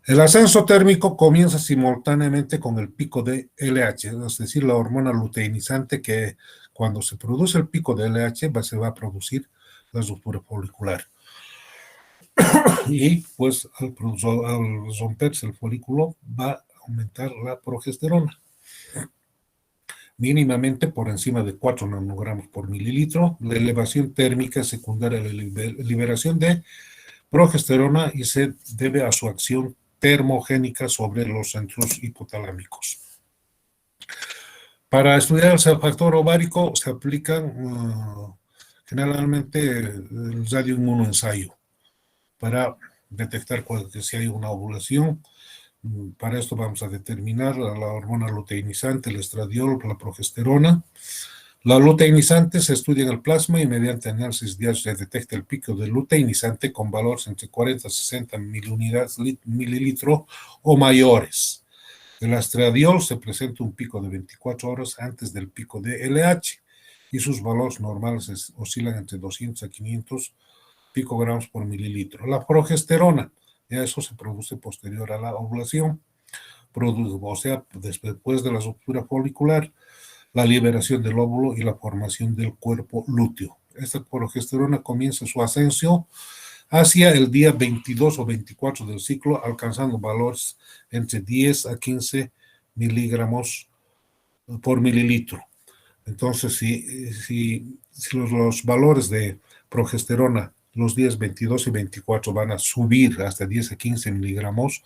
El ascenso térmico comienza simultáneamente con el pico de LH, es decir, la hormona luteinizante que cuando se produce el pico de LH se va a producir la ruptura folicular. Y pues al romperse el folículo va a aumentar la progesterona, mínimamente por encima de 4 nanogramos por mililitro. La elevación térmica es secundaria a la liberación de progesterona y se debe a su acción termogénica sobre los centros hipotalámicos. Para estudiar el factor ovárico se aplican generalmente el radioinmunoensayo para detectar si hay una ovulación. Para esto vamos a determinar la hormona luteinizante, el estradiol, la progesterona. La luteinizante se estudia en el plasma y mediante análisis diario se detecta el pico de luteinizante con valores entre 40 y 60 miliunidades mililitro o mayores. El estradiol se presenta un pico de 24 horas antes del pico de LH y sus valores normales oscilan entre 200 a 500 picogramos por mililitro. La progesterona, ya eso se produce posterior a la ovulación, o sea, después de la ruptura folicular, la liberación del óvulo y la formación del cuerpo lúteo. Esta progesterona comienza su ascenso hacia el día 22 o 24 del ciclo, alcanzando valores entre 10 a 15 miligramos por mililitro. Entonces, si los valores de progesterona los días 22 y 24 van a subir hasta 10 a 15 miligramos,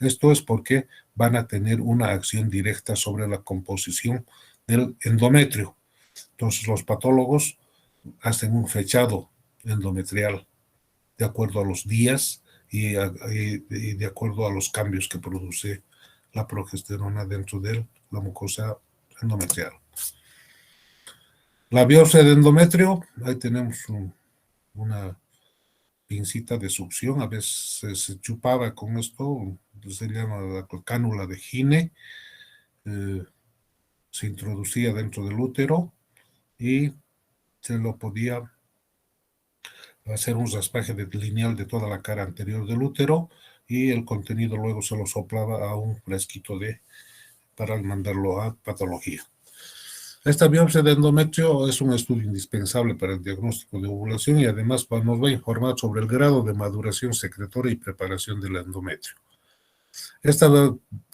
esto es porque van a tener una acción directa sobre la composición del endometrio. Entonces, los patólogos hacen un fechado endometrial de acuerdo a los días y de acuerdo a los cambios que produce la progesterona dentro de la mucosa endometrial. La biopsia de endometrio, ahí tenemos una pincita de succión, a veces se chupaba con esto, se llama la cánula de Gine, se introducía dentro del útero y se lo podía hacer un raspaje lineal de toda la cara anterior del útero y el contenido luego se lo soplaba a un frasquito para mandarlo a patología. Esta biopsia de endometrio es un estudio indispensable para el diagnóstico de ovulación y además nos va a informar sobre el grado de maduración secretoria y preparación del endometrio. Esta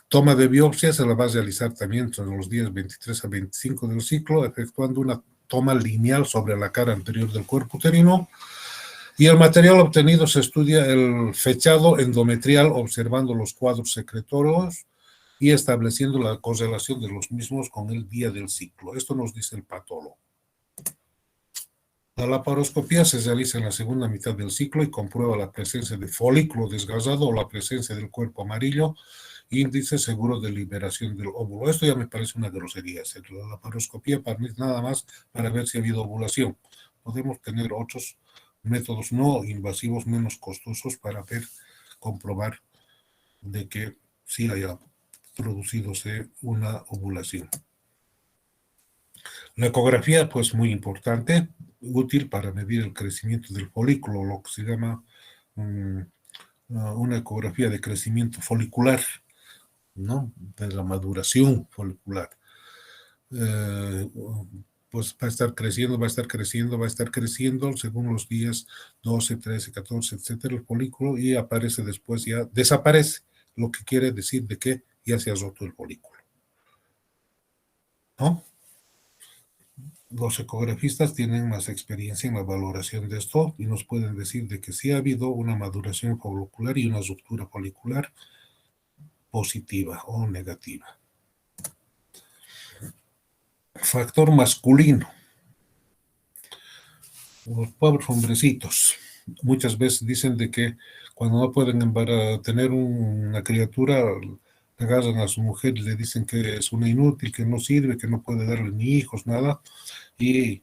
toma de biopsia se la va a realizar también entre los días 23 a 25 del ciclo, efectuando una toma lineal sobre la cara anterior del cuerpo uterino. Y el material obtenido se estudia el fechado endometrial observando los cuadros secretorios y estableciendo la correlación de los mismos con el día del ciclo. Esto nos dice el patólogo. La laparoscopía se realiza en la segunda mitad del ciclo y comprueba la presencia de folículo desgasado o la presencia del cuerpo amarillo, índice seguro de liberación del óvulo. Esto ya me parece una grosería. La laparoscopía permite nada más para ver si ha habido ovulación. Podemos tener otros métodos no invasivos, menos costosos para comprobar de que sí haya producidose una ovulación. La ecografía, pues muy importante, útil para medir el crecimiento del folículo, lo que se llama una ecografía de crecimiento folicular, ¿no? De la maduración folicular. Pues va a estar creciendo, va a estar creciendo, va a estar creciendo según los días 12, 13, 14, etcétera, el folículo y aparece después, ya desaparece, lo que quiere decir de que ya se ha roto el folículo, ¿no? Los ecografistas tienen más experiencia en la valoración de esto y nos pueden decir de que sí ha habido una maduración folicular y una ruptura folicular positiva o negativa. Factor masculino. Los pobres hombrecitos muchas veces dicen de que cuando no pueden tener una criatura, agarran a su mujer y le dicen que es una inútil, que no sirve, que no puede darle ni hijos, nada. Y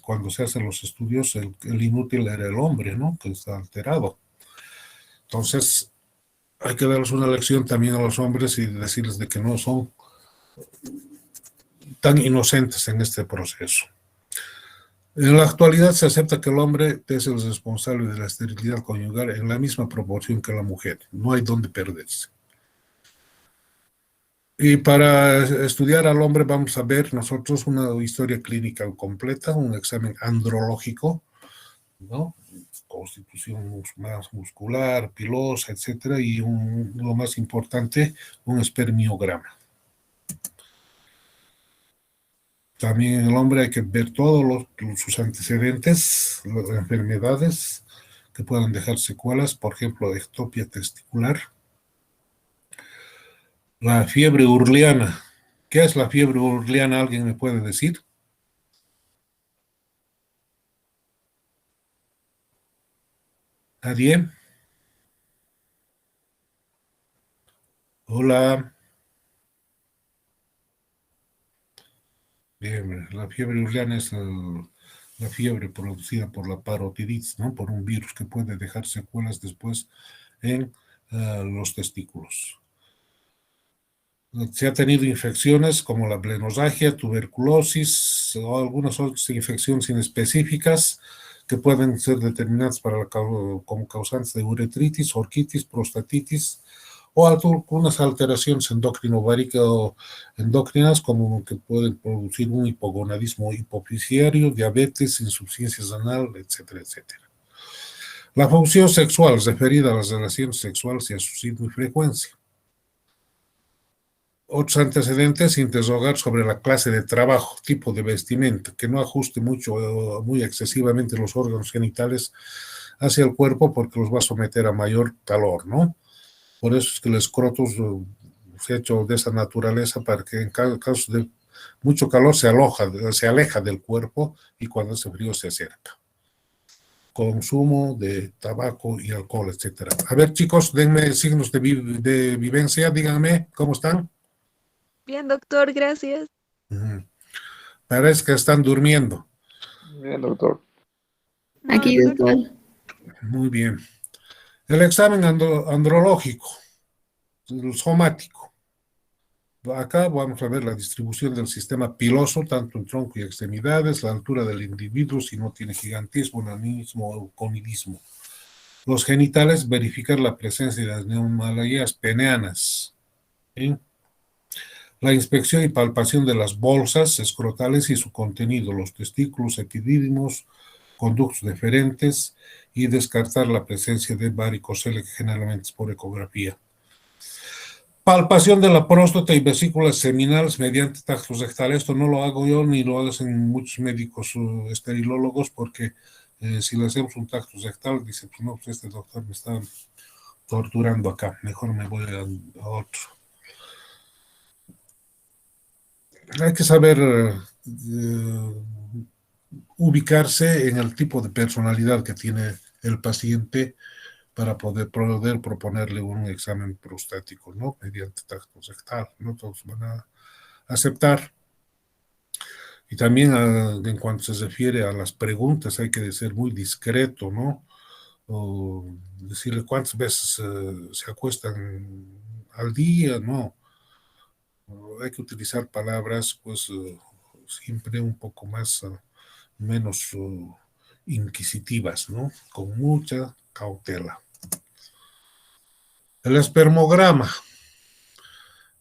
cuando se hacen los estudios, el inútil era el hombre, ¿no? Que está alterado. Entonces, hay que darles una lección también a los hombres y decirles de que no son tan inocentes en este proceso. En la actualidad se acepta que el hombre es el responsable de la esterilidad conyugal en la misma proporción que la mujer. No hay dónde perderse. Y para estudiar al hombre vamos a ver nosotros una historia clínica completa, un examen andrológico, ¿no? Constitución más muscular, pilosa, etcétera, y lo más importante, un espermiograma. También en el hombre hay que ver todos sus antecedentes, las enfermedades que puedan dejar secuelas, por ejemplo, ectopia testicular. La fiebre urliana. ¿Qué es la fiebre urliana? ¿Alguien me puede decir? ¿Nadie? Hola. Bien, la fiebre urliana es la fiebre producida por la parotiditis, ¿no? Por un virus que puede dejar secuelas después en los testículos. Se ha tenido infecciones como la blenosargia, tuberculosis o algunas otras infecciones inespecíficas que pueden ser determinadas como causantes de uretritis, orquitis, prostatitis o algunas alteraciones endocrino-ováricas o endocrinas como que pueden producir un hipogonadismo hipofisiario, diabetes, insuficiencia renal, etcétera, etcétera. La función sexual referida a las relaciones sexuales y a su ritmo y frecuencia. Otros antecedentes, interrogar sobre la clase de trabajo, tipo de vestimenta, que no ajuste mucho o muy excesivamente los órganos genitales hacia el cuerpo porque los va a someter a mayor calor, ¿no? Por eso es que el escroto se ha hecho de esa naturaleza para que en casos de mucho calor se aleja del cuerpo y cuando hace frío se acerca. Consumo de tabaco y alcohol, etcétera. A ver, chicos, denme signos de vivencia, díganme, ¿cómo están? Bien, doctor, gracias. Parece que están durmiendo. Bien, doctor. No, Aquí, doctor. Muy bien. El examen andrológico, el somático. Acá vamos a ver la distribución del sistema piloso, tanto en tronco y extremidades, la altura del individuo, si no tiene gigantismo, nanismo o conidismo. Los genitales, verificar la presencia de las neomalías peneanas. ¿Sí? La inspección y palpación de las bolsas escrotales y su contenido, los testículos, epidídimos, conductos deferentes y descartar la presencia de varicocele, que generalmente es por ecografía. Palpación de la próstata y vesículas seminales mediante tactos rectales. Esto no lo hago yo ni lo hacen muchos médicos esterilólogos porque si le hacemos un tacto rectal, dice, pues no, pues este doctor me está torturando acá, mejor me voy a otro. Hay que saber ubicarse en el tipo de personalidad que tiene el paciente para poder proponerle un examen prostático, ¿no? Mediante tacto rectal, no todos van a aceptar. Y también en cuanto se refiere a las preguntas, hay que ser muy discreto, ¿no? O decirle cuántas veces se acuestan al día, ¿no? Hay que utilizar palabras, pues, siempre un poco más, menos inquisitivas, ¿no? Con mucha cautela. El espermograma.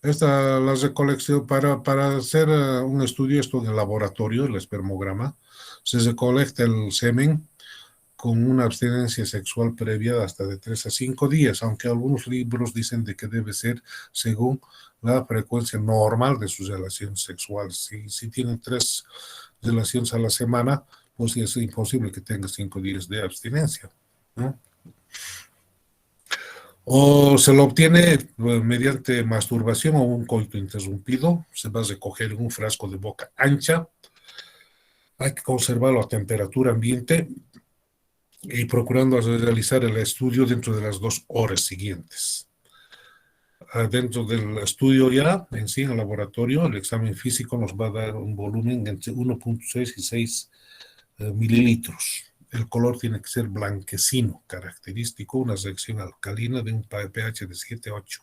La recolección, para hacer un estudio, esto de laboratorio, el espermograma, se recolecta el semen con una abstinencia sexual previa hasta de 3 a 5 días, aunque algunos libros dicen de que debe ser según la frecuencia normal de sus relaciones sexuales. Si tienen 3 relaciones a la semana, pues es imposible que tenga 5 días de abstinencia, ¿no? O se lo obtiene mediante masturbación o un coito interrumpido. Se va a recoger en un frasco de boca ancha. Hay que conservarlo a temperatura ambiente y procurando realizar el estudio dentro de las 2 horas siguientes. Dentro del estudio ya, en sí, en el laboratorio, el examen físico nos va a dar un volumen entre 1.6 y 6 mililitros. el color tiene que ser blanquecino, característico, una reacción alcalina de un pH de 7-8.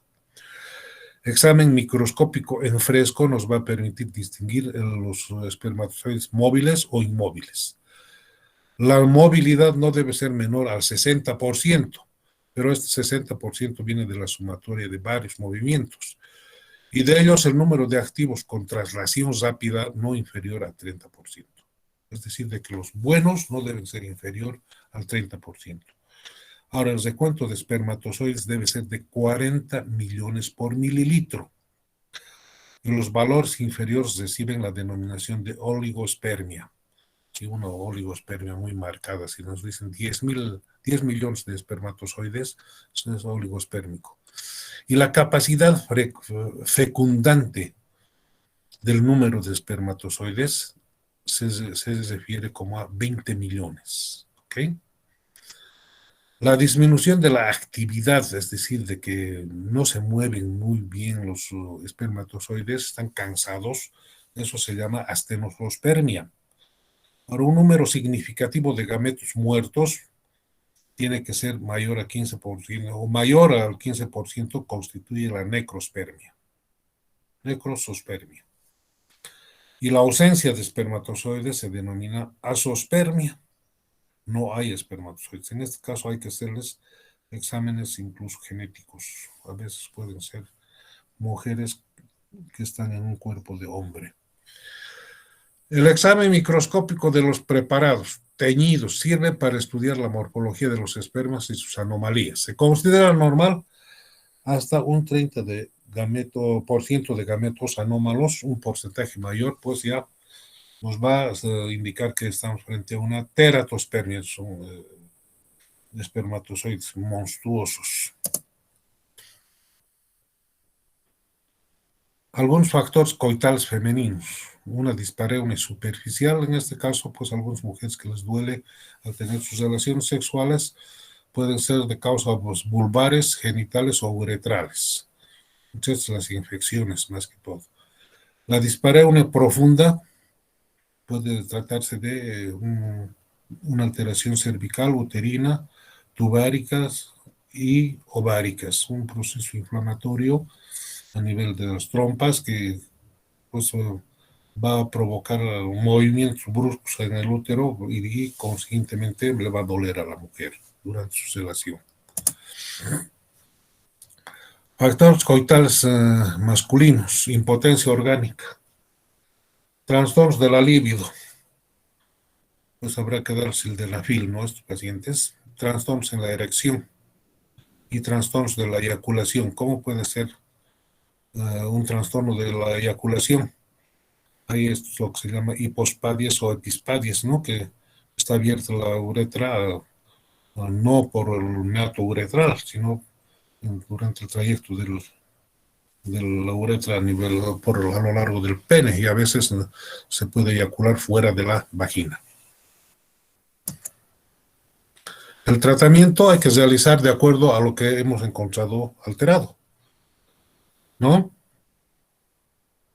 Examen microscópico en fresco nos va a permitir distinguir los espermatozoides móviles o inmóviles. La movilidad no debe ser menor al 60%, pero este 60% viene de la sumatoria de varios movimientos. Y de ellos el número de activos con traslación rápida no inferior a 30%. Es decir, de que los buenos no deben ser inferior al 30%. Ahora, el recuento de espermatozoides debe ser de 40 millones por mililitro. Y los valores inferiores reciben la denominación de oligospermia. Y una oligospermia muy marcada, si nos dicen 10 millones de espermatozoides, eso es oligospermico. Y la capacidad fecundante del número de espermatozoides se refiere como a 20 millones. ¿Ok? La disminución de la actividad, es decir, de que no se mueven muy bien los espermatozoides, están cansados, eso se llama astenospermia. Ahora, un número significativo de gametos muertos tiene que ser mayor a 15% o mayor al 15% constituye la necrospermia. Necrosospermia. Y la ausencia de espermatozoides se denomina azospermia. No hay espermatozoides. En este caso hay que hacerles exámenes incluso genéticos. A veces pueden ser mujeres que están en un cuerpo de hombre. El examen microscópico de los preparados teñidos sirve para estudiar la morfología de los espermas y sus anomalías. Se considera normal hasta un 30% de gametos anómalos, un porcentaje mayor, pues ya nos va a indicar que estamos frente a una teratospermia, son espermatozoides monstruosos. Algunos factores coitales femeninos, una dispareunia superficial, en este caso, pues algunas mujeres que les duele al tener sus relaciones sexuales, pueden ser de causas vulvares, genitales o uretrales. Muchas las infecciones, más que todo. La dispareunia profunda puede tratarse de una alteración cervical, uterina, tubáricas y ováricas, un proceso inflamatorio a nivel de las trompas que pues, va a provocar movimientos bruscos en el útero y consiguientemente le va a doler a la mujer durante su relación. Factores coitales masculinos, impotencia orgánica, trastornos de la libido, pues habrá que dar sildenafil, ¿no? A estos pacientes, trastornos en la erección y trastornos de la eyaculación. ¿Cómo puede ser un trastorno de la eyaculación? Hay esto es lo que se llama hipospadias o epispadias, ¿no? Que está abierta la uretra no por el meato uretral, sino durante el trayecto de la uretra a lo largo del pene, y a veces se puede eyacular fuera de la vagina. El tratamiento hay que realizar de acuerdo a lo que hemos encontrado alterado, ¿no?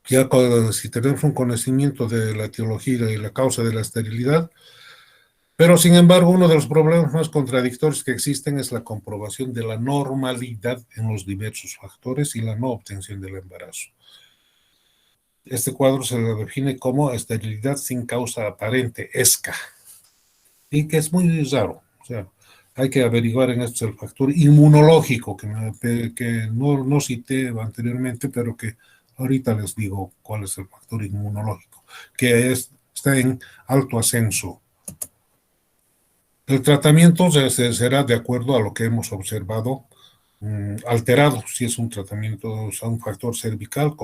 Ya si tenemos un conocimiento de la etiología y la causa de la esterilidad, pero sin embargo uno de los problemas más contradictorios que existen es la comprobación de la normalidad en los diversos factores y la no obtención del embarazo. Este cuadro se lo define como esterilidad sin causa aparente, ESCA, y que es muy raro. O sea, hay que averiguar en esto el factor inmunológico que no cité anteriormente, pero que ahorita les digo cuál es el factor inmunológico, que está en alto ascenso. El tratamiento será de acuerdo a lo que hemos observado alterado. Si es un tratamiento, o sea, un factor cervical,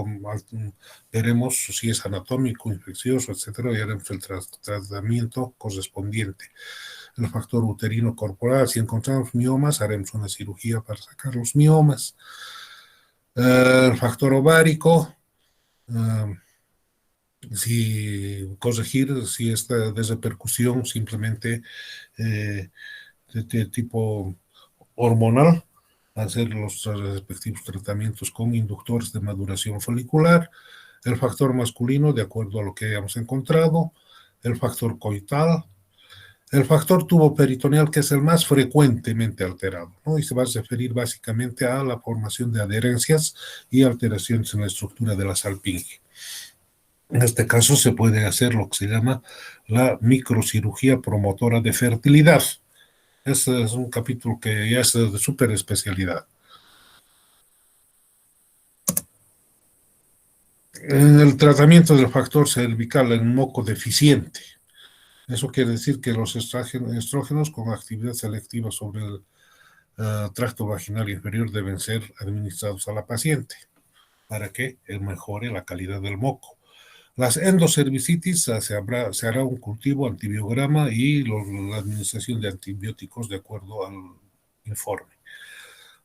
veremos si es anatómico, infeccioso, etcétera, y haremos el tratamiento correspondiente. El factor uterino corporal, si encontramos miomas, haremos una cirugía para sacar los miomas. El factor ovárico, corregir si esta de repercusión simplemente de tipo hormonal, hacer los respectivos tratamientos con inductores de maduración folicular. El factor masculino, de acuerdo a lo que hayamos encontrado. El factor coital. El factor tubo peritoneal, que es el más frecuentemente alterado, ¿no? Y se va a referir básicamente a la formación de adherencias y alteraciones en la estructura de la salpinge. En este caso se puede hacer lo que se llama la microcirugía promotora de fertilidad. Ese es un capítulo que ya es de súper especialidad. En el tratamiento del factor cervical en moco deficiente, eso quiere decir que los estrógenos con actividad selectiva sobre el tracto vaginal inferior deben ser administrados a la paciente para que mejore la calidad del moco. Las endocervicitis se hará un cultivo, antibiograma y la administración de antibióticos de acuerdo al informe.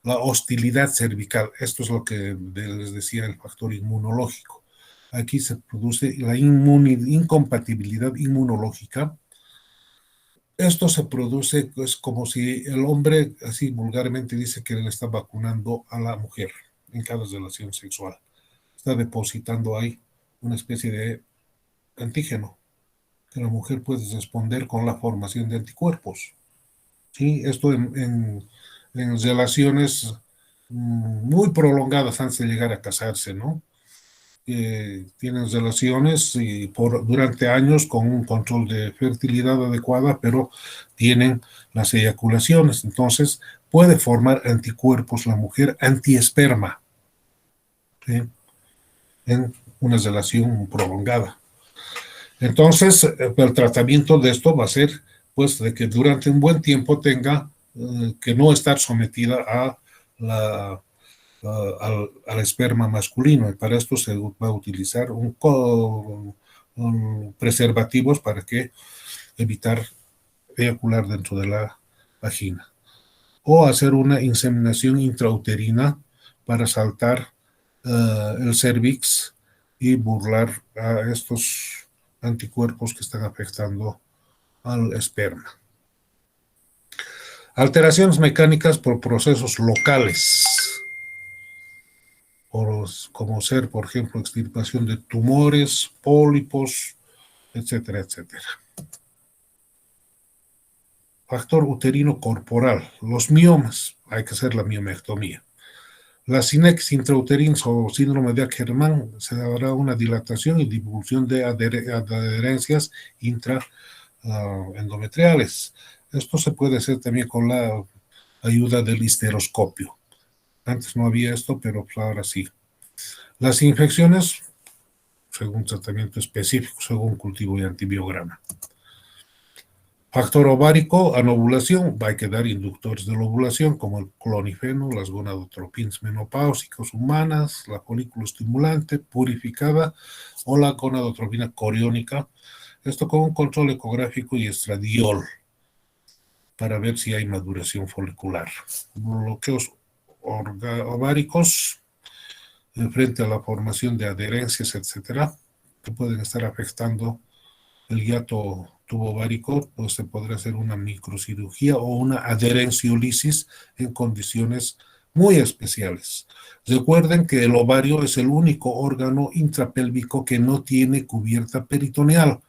La hostilidad cervical, esto es lo que les decía el factor inmunológico. Aquí se produce la incompatibilidad inmunológica. Esto se produce, es como si el hombre, así vulgarmente dice que le está vacunando a la mujer en cada relación sexual. Está depositando ahí una especie de antígeno que la mujer puede responder con la formación de anticuerpos. ¿Sí? Esto en relaciones muy prolongadas antes de llegar a casarse, ¿no? Tienen relaciones durante años con un control de fertilidad adecuada, pero tienen las eyaculaciones. Entonces, puede formar anticuerpos la mujer antiesperma, ¿sí? En una relación prolongada. Entonces, el tratamiento de esto va a ser, pues, de que durante un buen tiempo tenga que no estar sometida al esperma masculino, y para esto se va a utilizar preservativos para evitar eyacular dentro de la vagina, o hacer una inseminación intrauterina para saltar el cervix y burlar a estos anticuerpos que están afectando al esperma. Alteraciones mecánicas por procesos locales, como ser, por ejemplo, extirpación de tumores, pólipos, etcétera, etcétera. Factor uterino corporal, los miomas, hay que hacer la miomectomía. La sinexis intrauterina o síndrome de Ackermann, se dará una dilatación y divulsión de adherencias intraendometriales. Esto se puede hacer también con la ayuda del histeroscopio. Antes no había esto, pero ahora sí. Las infecciones, según tratamiento específico, según cultivo y antibiograma. Factor ovárico, anovulación, va a quedar inductores de la ovulación como el clonifeno, las gonadotropinas menopáusicas humanas, la folículo estimulante purificada o la gonadotropina coriónica. Esto con un control ecográfico y estradiol para ver si hay maduración folicular. Bloqueos ováricos frente a la formación de adherencias, etcétera, que pueden estar afectando el hiato tubo ovárico, pues se podrá hacer una microcirugía o una adherenciolisis en condiciones muy especiales. Recuerden que el ovario es el único órgano intrapélvico que no tiene cubierta peritoneal.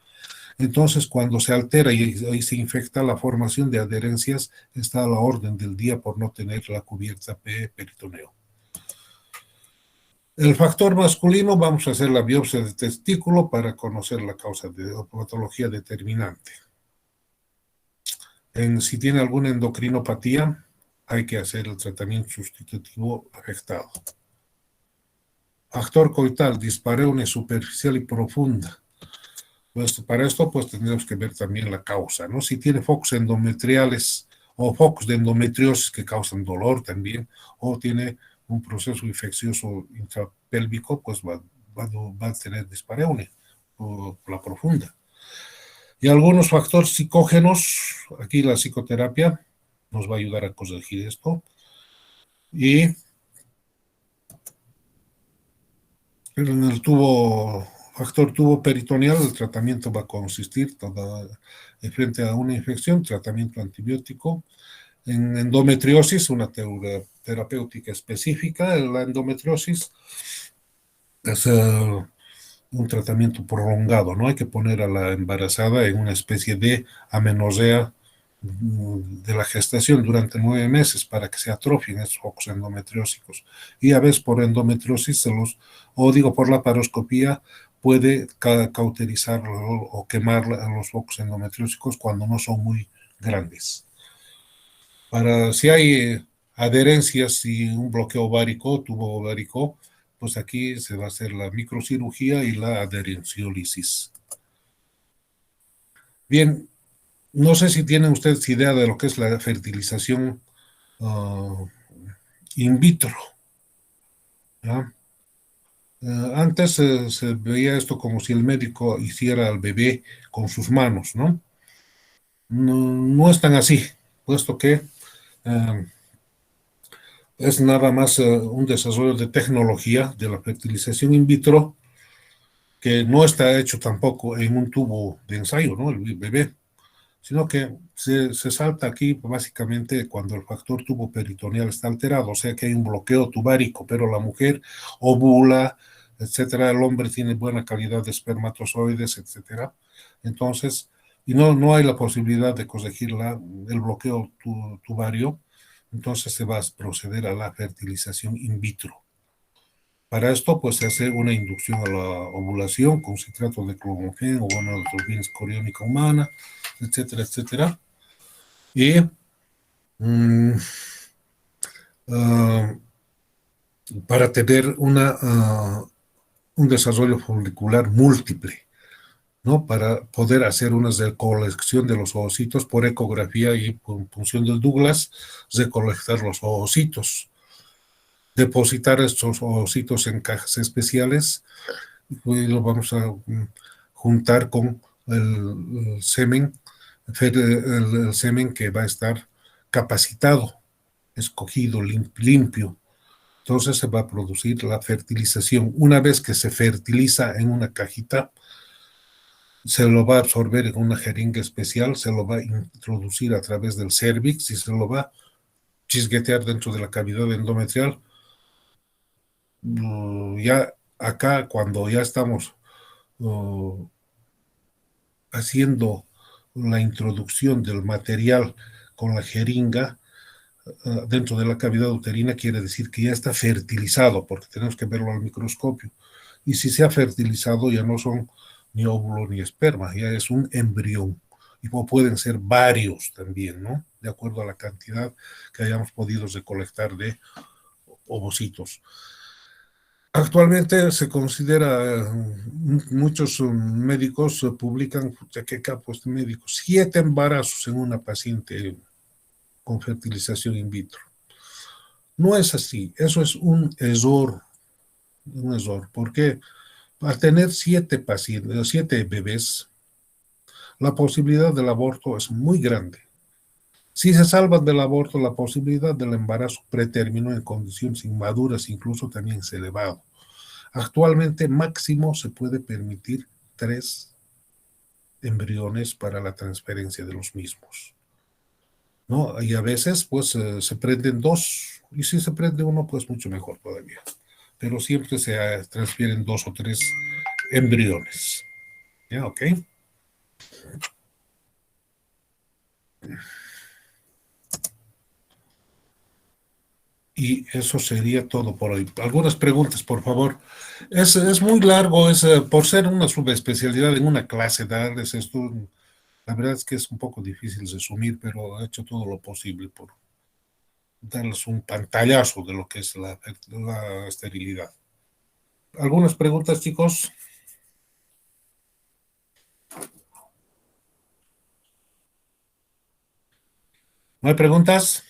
Entonces, cuando se altera y se infecta, la formación de adherencias está a la orden del día por no tener la cubierta peritoneo. El factor masculino, vamos a hacer la biopsia de testículo para conocer la causa de patología determinante. Si tiene alguna endocrinopatía, hay que hacer el tratamiento sustitutivo afectado. Factor coital, dispareunia superficial y profunda. Pues para esto, pues tendremos que ver también la causa, ¿no? Si tiene focos endometriales o focos de endometriosis que causan dolor también, o tiene un proceso infeccioso intrapélvico, pues va a tener dispareunia por la profunda. Y algunos factores psicógenos, aquí la psicoterapia nos va a ayudar a corregir esto. Y en el factor tubo peritoneal, el tratamiento va a consistir frente a una infección, tratamiento antibiótico. En endometriosis, una terapéutica específica. La endometriosis es un tratamiento prolongado, ¿no? Hay que poner a la embarazada en una especie de amenorrea de la gestación durante 9 meses para que se atrofien esos focos endometriósicos. Y a veces por endometriosis, o digo por la paroscopía, puede cauterizar o quemar los focos endometriósicos cuando no son muy grandes. Si hay adherencias y un bloqueo ovárico, tubo ovárico, pues aquí se va a hacer la microcirugía y la adherenciólisis. Bien, no sé si tienen ustedes idea de lo que es la fertilización in vitro, ¿ya? Antes se veía esto como si el médico hiciera al bebé con sus manos, ¿no? No es tan así, puesto que es nada más un desarrollo de tecnología de la fertilización in vitro que no está hecho tampoco en un tubo de ensayo, ¿no? El bebé, sino que se salta aquí básicamente cuando el factor tubo peritoneal está alterado, o sea que hay un bloqueo tubárico, pero la mujer ovula, etcétera, el hombre tiene buena calidad de espermatozoides, etcétera. Entonces, y no hay la posibilidad de corregir el bloqueo tubario, entonces se va a proceder a la fertilización in vitro. Para esto, pues se hace una inducción a la ovulación con citrato de clomofén o gonadotropinas coriónica humana, etcétera, etcétera. Y uh, para tener un desarrollo folicular múltiple, ¿no? Para poder hacer una recolección de los ovocitos por ecografía y por función del Douglas, recolectar los ovocitos, depositar estos ovocitos en cajas especiales y lo vamos a juntar con el semen, el semen que va a estar capacitado, escogido, limpio. Entonces se va a producir la fertilización. Una vez que se fertiliza en una cajita, se lo va a absorber en una jeringa especial, se lo va a introducir a través del cérvix y se lo va a chisguetear dentro de la cavidad endometrial. Ya acá, cuando ya estamos haciendo la introducción del material con la jeringa dentro de la cavidad uterina, quiere decir que ya está fertilizado, porque tenemos que verlo al microscopio. Y si se ha fertilizado, ya no son ni óvulo ni esperma, ya es un embrión. Y pueden ser varios también, ¿no? De acuerdo a la cantidad que hayamos podido recolectar de ovocitos. Actualmente se considera, muchos médicos publican, ¿qué capos médicos? 7 embarazos en una paciente con fertilización in vitro. No es así, eso es un error, porque al tener 7 pacientes, 7 bebés, la posibilidad del aborto es muy grande. Si se salvan del aborto, la posibilidad del embarazo pretérmino en condiciones inmaduras incluso también es elevado. Actualmente máximo se puede permitir 3 embriones para la transferencia de los mismos, ¿no? Y a veces pues se prenden 2 y si se prende uno pues mucho mejor todavía, pero siempre se transfieren 2 o 3 embriones. ¿Ya? ¿Ok? Y eso sería todo por hoy. Algunas preguntas, por favor. Es muy largo, por ser una subespecialidad en una clase, darles esto. La verdad es que es un poco difícil resumir, pero he hecho todo lo posible por darles un pantallazo de lo que es la esterilidad. ¿Algunas preguntas, chicos? ¿No hay preguntas?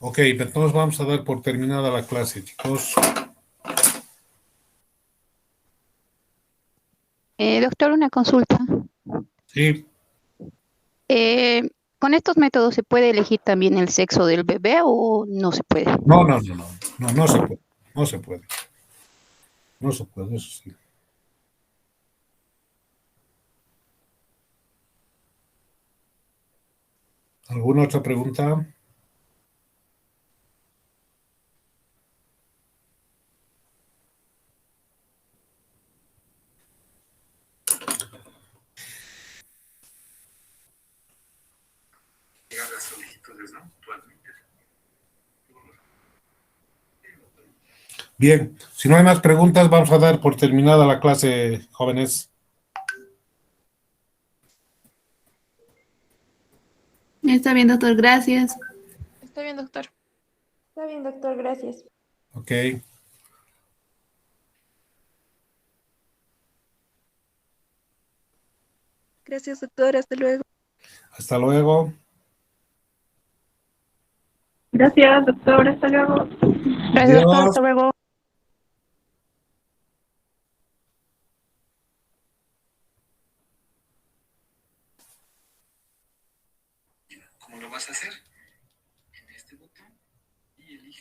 Ok, entonces vamos a dar por terminada la clase, chicos. Doctor, una consulta. Sí, ¿Con estos métodos se puede elegir también el sexo del bebé o no se puede? no se puede, no se puede, no se puede, eso sí. ¿Alguna otra pregunta? Bien, si no hay más preguntas, vamos a dar por terminada la clase, jóvenes. Está bien, doctor, gracias. Está bien, doctor. Está bien, doctor, gracias. Ok. Gracias, doctor. Hasta luego. Hasta luego. Gracias, doctor. Hasta luego. Gracias, doctor. Adiós. Hasta luego. ¿Cómo lo vas a hacer?